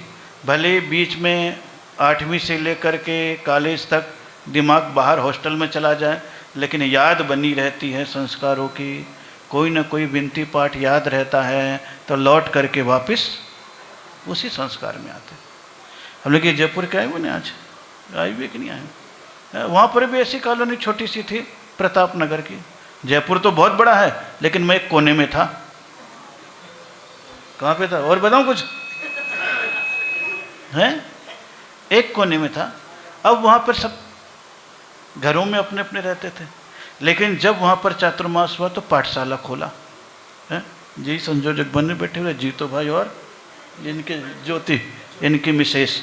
भले बीच में 8वीं से लेकर के कॉलेज तक दिमाग बाहर हॉस्टल में चला जाए, लेकिन याद बनी रहती है संस्कारों की। कोई ना कोई विनती पाठ याद रहता है तो लौट करके वापस उसी संस्कार में आते। हम लोग ये जयपुर के आए हुए ना, आज आए हुए कि नहीं आए? वहाँ पर भी ऐसी कॉलोनी छोटी सी थी प्रताप नगर की। जयपुर तो बहुत बड़ा है लेकिन मैं एक कोने में था। कहाँ पे था और बताऊँ कुछ? हैं? एक कोने में था। अब वहाँ पर सब घरों में अपने अपने रहते थे, लेकिन जब वहाँ पर चातुर्मास हुआ तो पाठशाला खोला है जी। संयोजक बने बैठे हुए जीतो भाई और इनके ज्योति, इनकी मिसेस,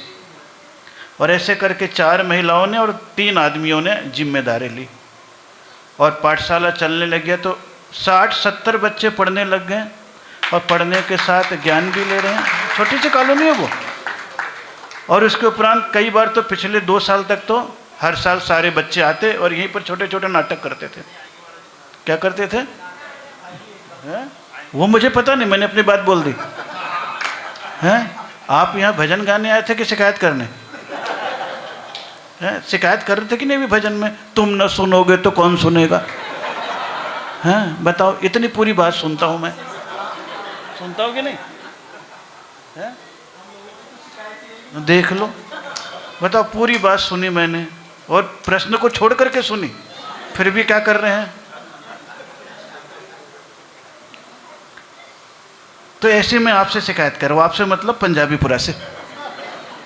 और ऐसे करके 4 महिलाओं ने और 3 आदमियों ने जिम्मेदारी ली और पाठशाला चलने लग गया। तो 60-70 बच्चे पढ़ने लग गए और पढ़ने के साथ ज्ञान भी ले रहे हैं। छोटी सी कॉलोनी है वो। और उसके उपरांत कई बार तो पिछले 2 साल तक तो हर साल सारे बच्चे आते और यहीं पर छोटे छोटे नाटक करते थे। क्या करते थे? वो मुझे पता नहीं, मैंने अपनी बात बोल दी। हैं? आप यहाँ भजन गाने आए थे कि शिकायत करने? शिकायत कर रहे थे कि नहीं भी भजन में? तुम न सुनोगे तो कौन सुनेगा? हैं? बताओ, इतनी पूरी बात सुनता हूँ मैं, सुनता हूँ कि नहीं? हैं? देख लो, बताओ, पूरी बात सुनी मैंने और प्रश्न को छोड़ करके सुनी, फिर भी क्या कर रहे हैं? तो ऐसे में आपसे शिकायत करो। आपसे मतलब पंजाबीपुरा से।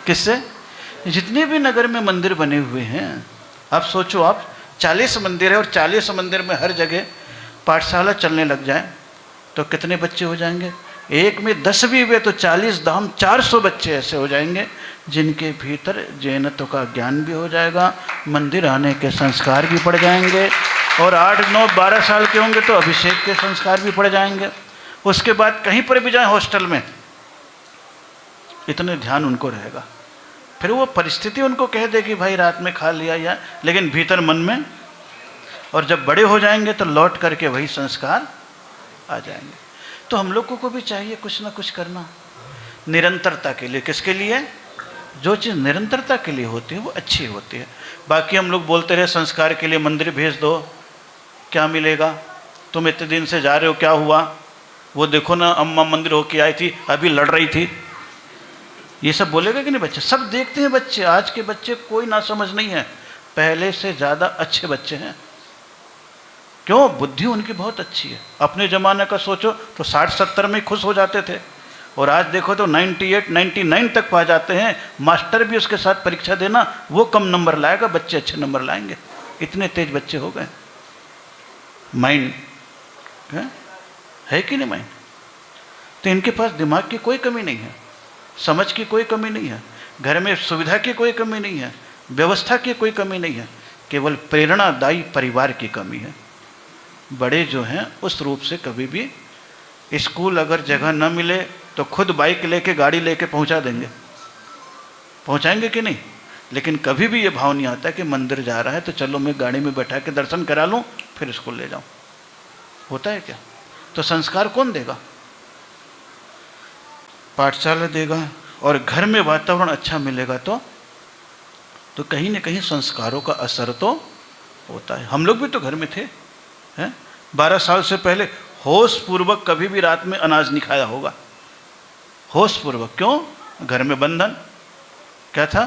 किससे? जितने भी नगर में मंदिर बने हुए हैं, आप सोचो, आप 40 मंदिर है और 40 मंदिर में हर जगह पाठशाला चलने लग जाए तो कितने बच्चे हो जाएंगे? एक में 10 भी हुए तो 40 धाम 400 बच्चे ऐसे हो जाएंगे जिनके भीतर जैनत्व का ज्ञान भी हो जाएगा, मंदिर आने के संस्कार भी पड़ जाएंगे, और 8, 9, 12 साल के होंगे तो अभिषेक के संस्कार भी पड़ जाएंगे। उसके बाद कहीं पर भी जाए हॉस्टल में, इतने ध्यान उनको रहेगा। फिर वो परिस्थिति उनको कह देगी भाई रात में खा लिया या, लेकिन भीतर मन में। और जब बड़े हो जाएंगे तो लौट करके वही संस्कार आ जाएंगे। तो हम लोगों को भी चाहिए कुछ ना कुछ करना निरंतरता के लिए। किसके लिए? जो चीज़ निरंतरता के लिए होती है वो अच्छी होती है। बाकी हम लोग बोलते रहे संस्कार के लिए मंदिर भेज दो, क्या मिलेगा? तुम इतने दिन से जा रहे हो, क्या हुआ? वो देखो ना, अम्मा मंदिर होके आई थी, अभी लड़ रही थी। ये सब बोलेगा कि नहीं बच्चे? सब देखते हैं बच्चे। आज के बच्चे कोई ना समझ नहीं है, पहले से ज़्यादा अच्छे बच्चे हैं। क्यों? बुद्धि उनकी बहुत अच्छी है। अपने ज़माने का सोचो तो 60-70 में खुश हो जाते थे, और आज देखो तो 98-99 तक पा जाते हैं। मास्टर भी उसके साथ परीक्षा देना, वो कम नंबर लाएगा, बच्चे अच्छे नंबर लाएंगे। इतने तेज बच्चे हो गए। माइंड है कि नहीं माइंड? तो इनके पास दिमाग की कोई कमी नहीं है, समझ की कोई कमी नहीं है, घर में सुविधा की कोई कमी नहीं है, व्यवस्था की कोई कमी नहीं है, केवल प्रेरणादायी परिवार की कमी है। बड़े जो हैं उस रूप से कभी भी स्कूल अगर जगह न मिले तो खुद बाइक लेके गाड़ी लेके पहुंचा देंगे, पहुंचाएंगे कि नहीं? लेकिन कभी भी ये भाव नहीं आता कि मंदिर जा रहा है तो चलो मैं गाड़ी में बैठा के दर्शन करा लूँ फिर स्कूल ले जाऊँ। होता है क्या? तो संस्कार कौन देगा? पाठशाला देगा। और घर में वातावरण अच्छा मिलेगा तो तो कहीं ना कहीं संस्कारों का असर तो होता है। हम लोग भी तो घर में थे, हैं? 12 साल से पहले होश पूर्वक कभी भी रात में अनाज नहीं खाया होगा, होश पूर्वक। क्यों? घर में बंधन। क्या था?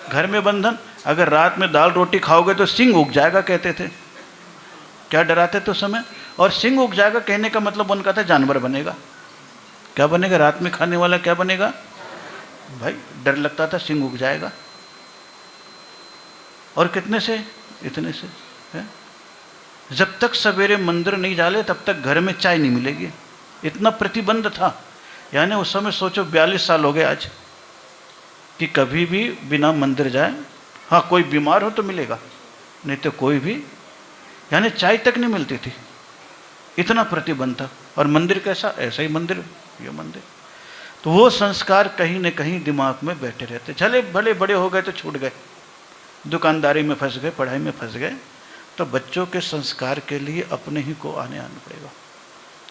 घर में बंधन। अगर रात में दाल रोटी खाओगे तो सिंह उग जाएगा कहते थे। क्या डराते थे उस समय? और सिंह उग जाएगा कहने का मतलब उनका था जानवर बनेगा। क्या बनेगा? रात में खाने वाला क्या बनेगा भाई? डर लगता था सिंह उग जाएगा। और कितने से? इतने से है? जब तक सवेरे मंदिर नहीं जाले तब तक घर में चाय नहीं मिलेगी, इतना प्रतिबंध था। यानी उस समय सोचो 42 साल हो गए आज कि कभी भी बिना मंदिर जाए, हाँ कोई बीमार हो तो मिलेगा, नहीं तो कोई भी, यानी चाय तक नहीं मिलती थी, इतना प्रतिबंध था। और मंदिर कैसा? ऐसा ही मंदिर, ये मंदिर। तो वो संस्कार कहीं न कहीं दिमाग में बैठे रहते। चले भले बड़े हो गए तो छूट गए, दुकानदारी में फंस गए, पढ़ाई में फंस गए, तो बच्चों के संस्कार के लिए अपने ही को आना पड़ेगा।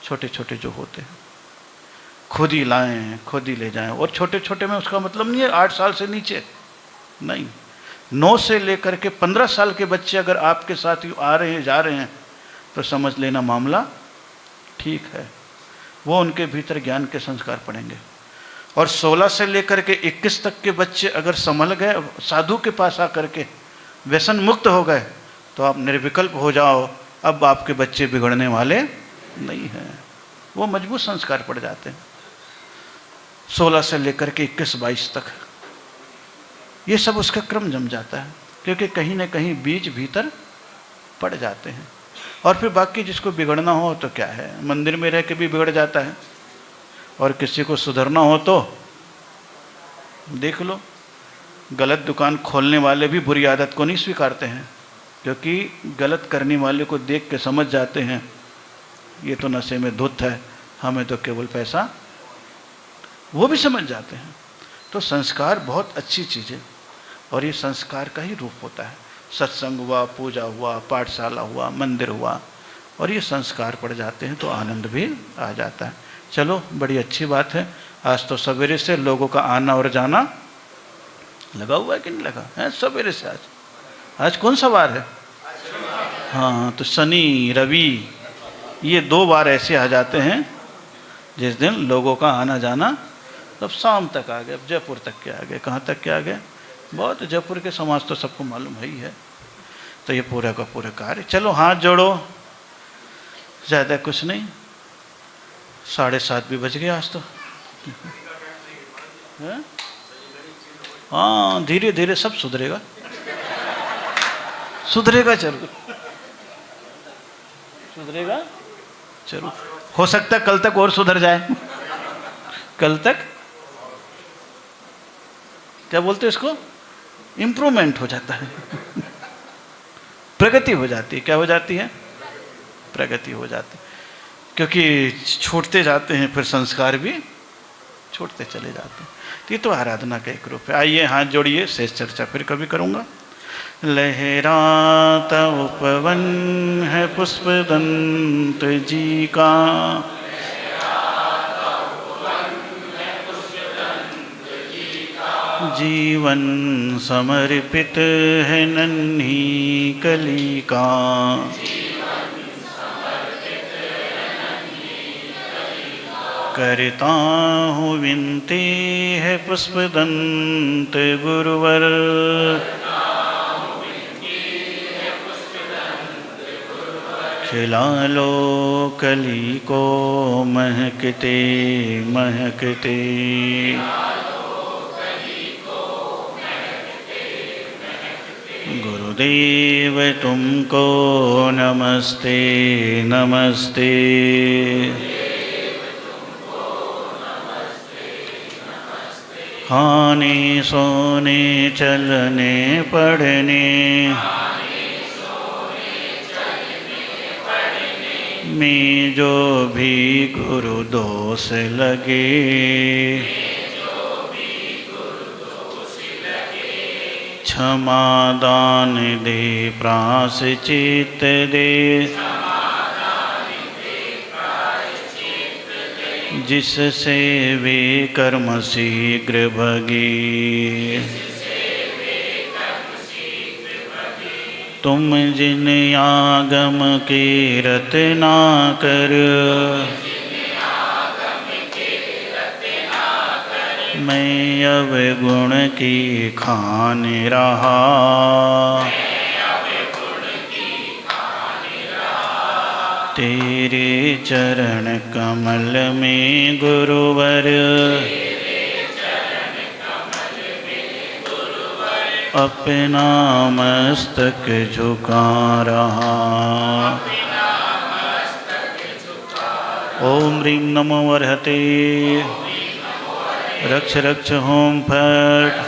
छोटे छोटे जो होते हैं खुद ही लाएं, खुद ही ले जाएं। और छोटे छोटे में उसका मतलब नहीं है 8 साल से नीचे, नहीं, 9 से लेकर के 15 साल के बच्चे अगर आपके साथ आ रहे हैं, जा रहे हैं, तो समझ लेना मामला ठीक है। वो उनके भीतर ज्ञान के संस्कार पड़ेंगे। और 16 से लेकर के 21 तक के बच्चे अगर संभल गए, साधु के पास आकर के व्यसन मुक्त हो गए, तो आप निर्विकल्प हो जाओ, अब आपके बच्चे बिगड़ने वाले नहीं हैं। वो मजबूत संस्कार पड़ जाते हैं 16 से लेकर के 21-22 तक। ये सब उसका क्रम जम जाता है, क्योंकि कहीं ना कहीं बीज भीतर पड़ जाते हैं। और फिर बाकी जिसको बिगड़ना हो तो क्या है, मंदिर में रह के भी बिगड़ जाता है। और किसी को सुधरना हो तो देख लो, गलत दुकान खोलने वाले भी बुरी आदत को नहीं स्वीकारते हैं, क्योंकि गलत करने वाले को देख के समझ जाते हैं ये तो नशे में धुत है, हमें तो केवल पैसा, वो भी समझ जाते हैं। तो संस्कार बहुत अच्छी चीज़ है, और ये संस्कार का ही रूप होता है। सत्संग हुआ, पूजा हुआ, पाठशाला हुआ, मंदिर हुआ, और ये संस्कार पड़ जाते हैं तो आनंद भी आ जाता है। चलो, बड़ी अच्छी बात है। आज तो सवेरे से लोगों का आना और जाना लगा हुआ है कि नहीं लगा है? सवेरे से आज कौन सा वार है? हाँ, तो शनि रवि ये 2 बार ऐसे आ जाते हैं जिस दिन लोगों का आना जाना। तब शाम तक आ गए, अब जयपुर तक के आ गए। कहाँ तक के आ गए? बहुत, जयपुर के समाज तो सबको मालूम ही है। तो ये पूरा का पूरा कार्य। चलो हाथ जोड़ो, ज़्यादा कुछ नहीं, 7:30 भी बज गए आज तो। हाँ, धीरे धीरे सब सुधरेगा, सुधरेगा, चलो सुधरेगा। चलो, हो सकता है कल तक और सुधर जाए। कल तक क्या बोलते हैं इसको? इम्प्रूवमेंट हो जाता है, प्रगति हो जाती है। क्या हो जाती है? प्रगति हो जाती है, क्योंकि छूटते जाते हैं, फिर संस्कार भी छूटते चले जाते हैं। तो ये तो आराधना का एक रूप है। आइए हाथ जोड़िए, शेष चर्चा फिर कभी करूँगा। लहराता उपवन है पुष्पदंत जी का, जीवन समर्पित है नन्ही कली का। करता हूँ विनती है पुष्पदंत गुरुवर, खिला लो कली को महकते महकते। गुरुदेव तुमको नमस्ते नमस्ते। खाने सोने चलने पढ़ने में जो भी गुरु दोष लगे, क्षमा दान दे प्रायश्चित दे, जिससे वे कर्म शीघ्र भगे। तुम जिन आगम के रत्ना कर, मैं अवगुण की खान रहा। तेरे चरण कमल में गुरुवर, अपना मस्तक झुका रहा। ओम ह्रीं नमो अर्हते, रक्ष रक्ष होम फट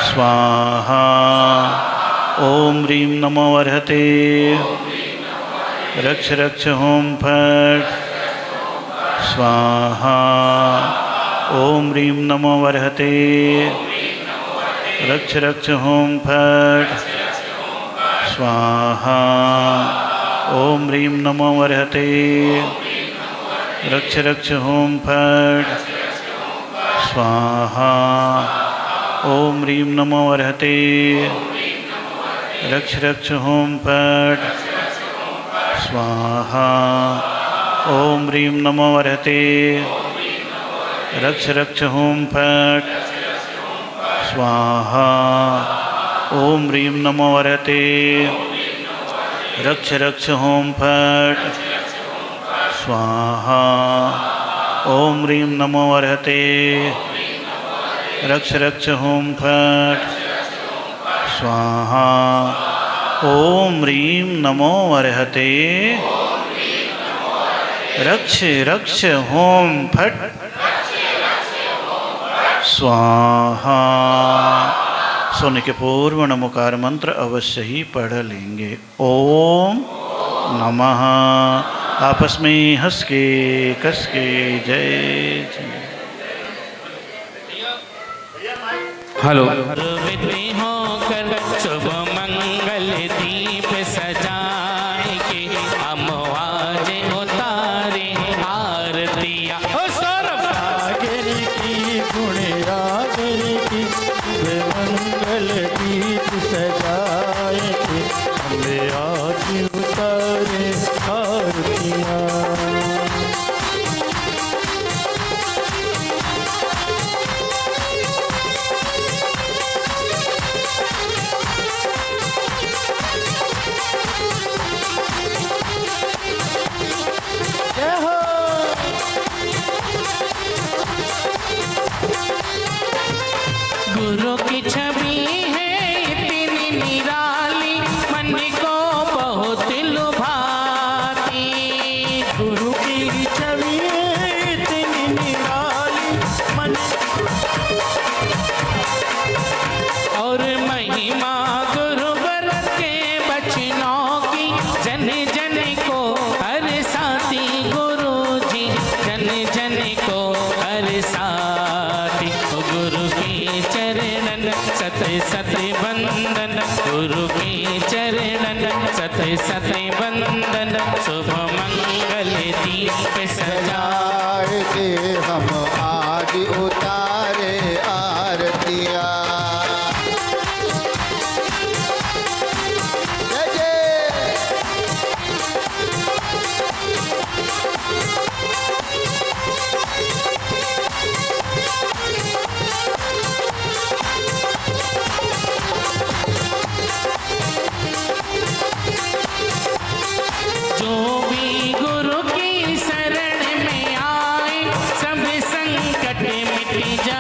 स्वाहा। ओम ह्रीं नमो अर्हते, रक्ष रक्ष होम फट स्वाहा। ओम ह्रीं नमो अर्हते, रक्ष रक्ष होम फट स्वाहा। ओम ह्रीं नमो अर्हते, रक्ष रक्ष होम फट स्वाहा। ओम ह्रीं नमो अर्हते, रक्ष रक्ष होम फट स्वाहा। ओम ह्रीं नमो अर्हते, रक्ष रक्ष होम फट स्वाहा। ओम ह्रीं नमो अर्हते, रक्ष रक्ष होम फट स्वाहा। ओम ह्रीं नमो अर्हते, रक्ष रक्ष होम फट स्वाहा। ओम ह्रीं नमो अर्हते, रक्ष रक्ष होम फट स्वाहा। सोने के पूर्व नमोकार मंत्र अवश्य ही पढ़ लेंगे। ओम नमः। आपस में हंस के कस के जय जय। हेलो। विधि होकर शुभ मंगल दीप सजाए के हम आज उतारे आरतिया। ओ सौरभ सागर की गुण रागर की शुभ मंगल दीप सजाए के हमें आज उतारे आरतियाँ। गुरु की छवि है इतनी निराली, मन को बहुत लुभाती। गुरु की छवि इतनी निराली, मन और महिमा गुरुवर के बचनों की जन जन को हर साथी। गुरु जी जन जन को हर साथी। गुरु के चरणन सत सत वंदन, गुरु के चरणन सत सत वंदन। शुभ मंगल दीप सजाए के हम आज उतारे आरतिया। जय जय। जो भी गुरु की शरण में आए, सब संकट मिट जाए।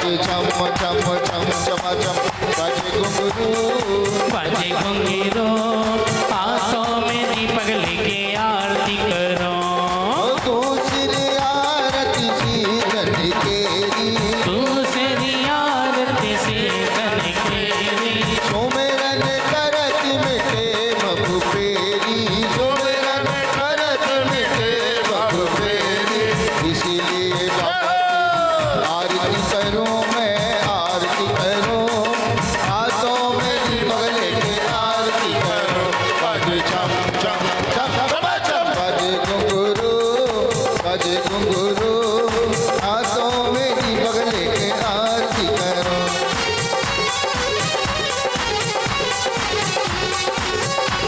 बाजे छम छम छम छमा छम बाजे घुंघरू बाजे घुंघरू हाथों में दीपक लेके आरती करो दूसरी आरती सीधन केरी दूसरी आरती सीधन केरी सुमिरन करत मिटे मधु फेरी सुमिरन करत मिटे मधु फेरी इसीलिए आरती करूं मैं आरती करूं हाथों में दीपक लेके आरती करूं बाजे छम छम छम छम बाजे घुंघरू हाथों में दीपक लेके आरती करूं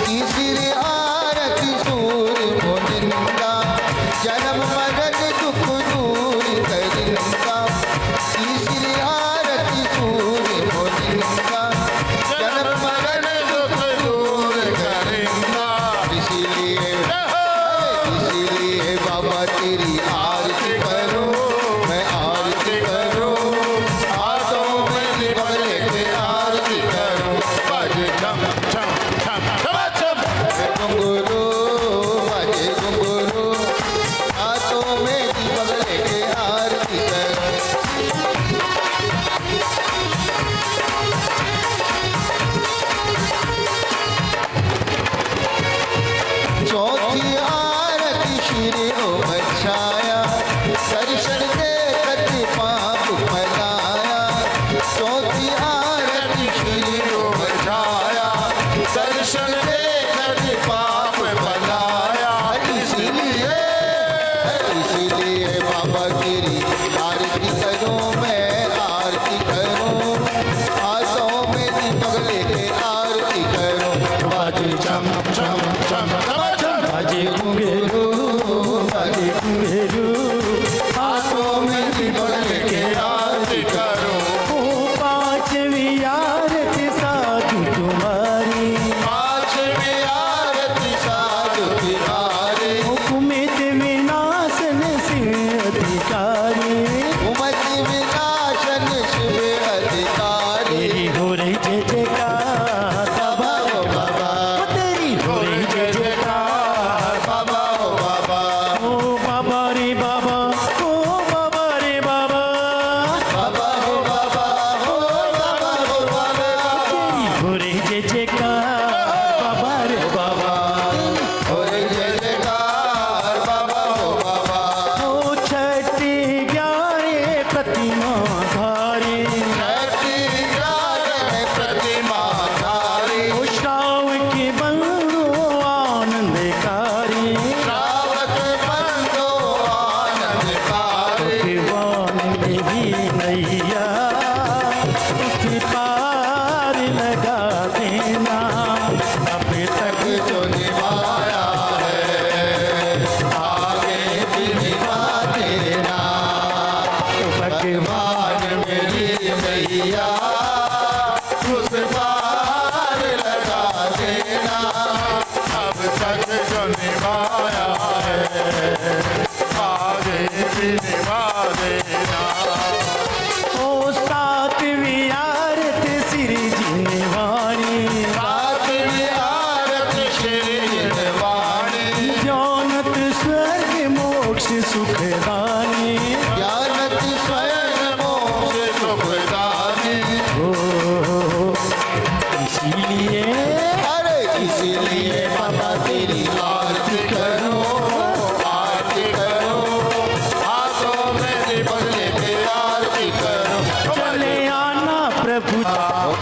तीसरी आरती सूर्य मोनिंदा जन्म मरण दुख दूर करिंदा तीसरी आरती सूर्य मोनिंदा जन्म मरण दुख दूर करिंदा इसीलिए बाबा तेरी आरती करूं मैं आरती करूं हाथों में दीपक लेके आरती करूं बाजे छम छम छम छम घुंघरू बाजे घुंघरू हाथों में दीपक लेके आरती करूं चौथी आरती श्री ओ बचाया दर्शन दे कद पाप फैलाया चौथी आरती श्री ओ बचाया दर्शन दे कद पाप फैलाया इसीलिए बाबा तेरी आरती करूं मैं आरती करूं हाथों में दीपक लेके आरती करूं बाजे छम छम छम बाजे घुंघरू हाथों में दीपक लेके आरती करूं पांचवी आरती साधु तुम्हारी पांचवी आरती साधु तुम्हारी हुकुमित विनाशन शिव अधिकारी हुकुमत विनाशन शिव अधिकारी तेरी हो रही जय जयकार बाबा ओ बाबा तेरी हो रही जय जयकार बाबा ओ बाबा ओ बाबा रे बाबा ओ बाबा रे बाबा बाबा हो बाबा हो बाबा हो बाबा तेरी हो रही जय जयकार बाबा रे बाबा हो रे जय जयकार बाबा हो बाबा ओ छठी ग्यारह प्रतिमा धारी छठी ग्यारह प्रतिमा धारी ओ श्रावण के बंधु आनंदकारी श्रावक बंदो आनंदकारी भगवान देवी नैया उसके पार लगा देना अब तक जो निभाया है आगे भी निभा देना भगवान मेरी नैया उस पार लगा देना अब तक जो निभाया है आगे भी निभा देना ओ सातवीं आरती श्री जिनवाणी सातवीं आरती श्री वाणी ज्ञानत स्वर्ग मोक्ष सुखदानी ज्ञानत स्वयं मोक्ष सुखदानी इसीलिए अरे इसीलिए बाबा तेरी आरती करो हाथों में दीपक लेके आरती करो चले आना प्रभु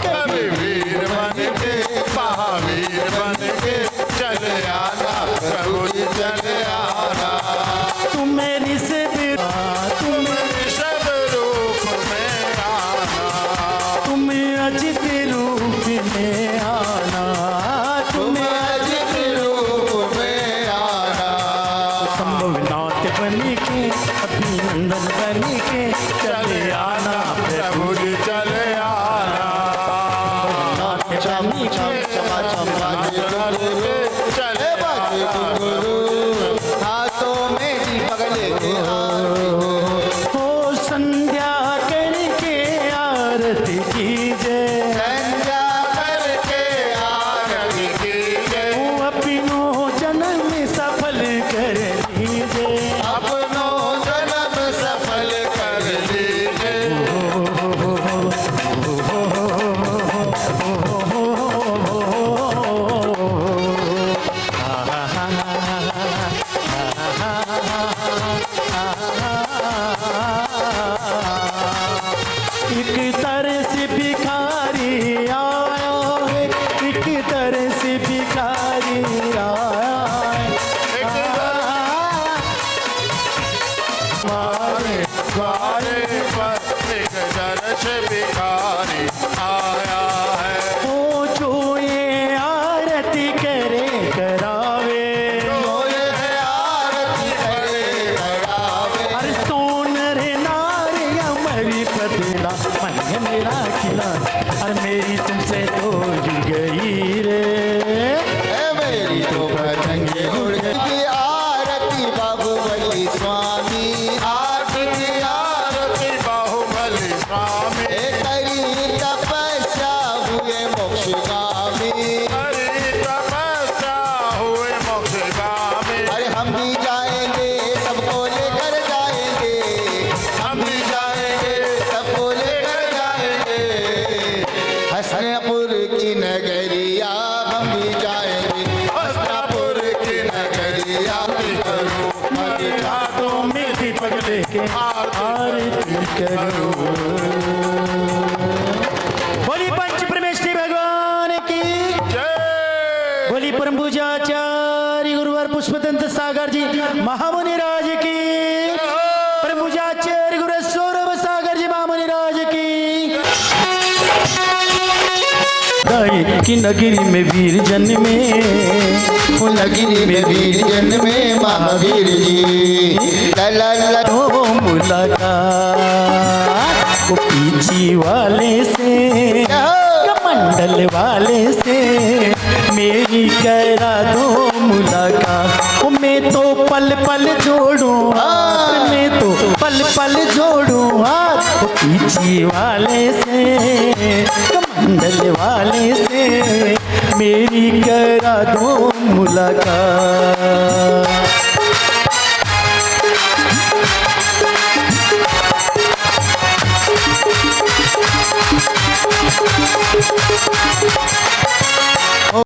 कभी वीर बन के महावीर बन के चले आना प्रभु जी चले आना तुम मेरी से तुम सब रूप में आना तुम अजित रूप में आना तुम अजित रूप में आना संभवनाथ बन के अभिनंदन बन के चले आना प्रभु जी चले आना एक तरस भिखारी आया है, एक तरस भिखारी आया हमारे द्वारे पर एक दर्श भिखारी आया है। वो जो ये आरती करे करावे, अरे सोनर नारिया मरी पतेला मन मेरा खिला, और मेरी तुमसे तो जुड़ गई रे, मेरी तो पतंगे उड़ गई। आरती बाहुबली स्वामी, आरती आरती बाहुबली स्वामी, करी तपस्या हुए मोक्षगामी। हरि तपस्या हुए मोक्षगामी। अरे हम भी जाएंगे सबको लेकर जाएंगे, हम भी जाएंगे सबको लेकर जाएंगे। हसनपुर की नगरिया हम भी जाएंगे, हसनपुर की नगरिया हाथों में दीपक लेके आरती करो। बोली पंच परमेश्वरी भगवान की जय। बोली परम पूजाचार्य गुरुवर पुष्पदंत सागर जी महामुनि राज की, परम पूजाचार्य गुरु सौरभ सागर जी महामुनि राज की। दाई की नगरी में वीर जन्मे, नगरी में वीर जन्मे महावीर जी। लला ओ मुलाकात वो पीछी वाले से, कमंडल वाले से मेरी करा दो मुलाकात। वो मैं तो पल पल जोड़ूं हाथ, मैं तो पल पल जोड़ूं हाथ, वो पीछी वाले से कमंडल वाले से मेरी करा दो मुलाकात।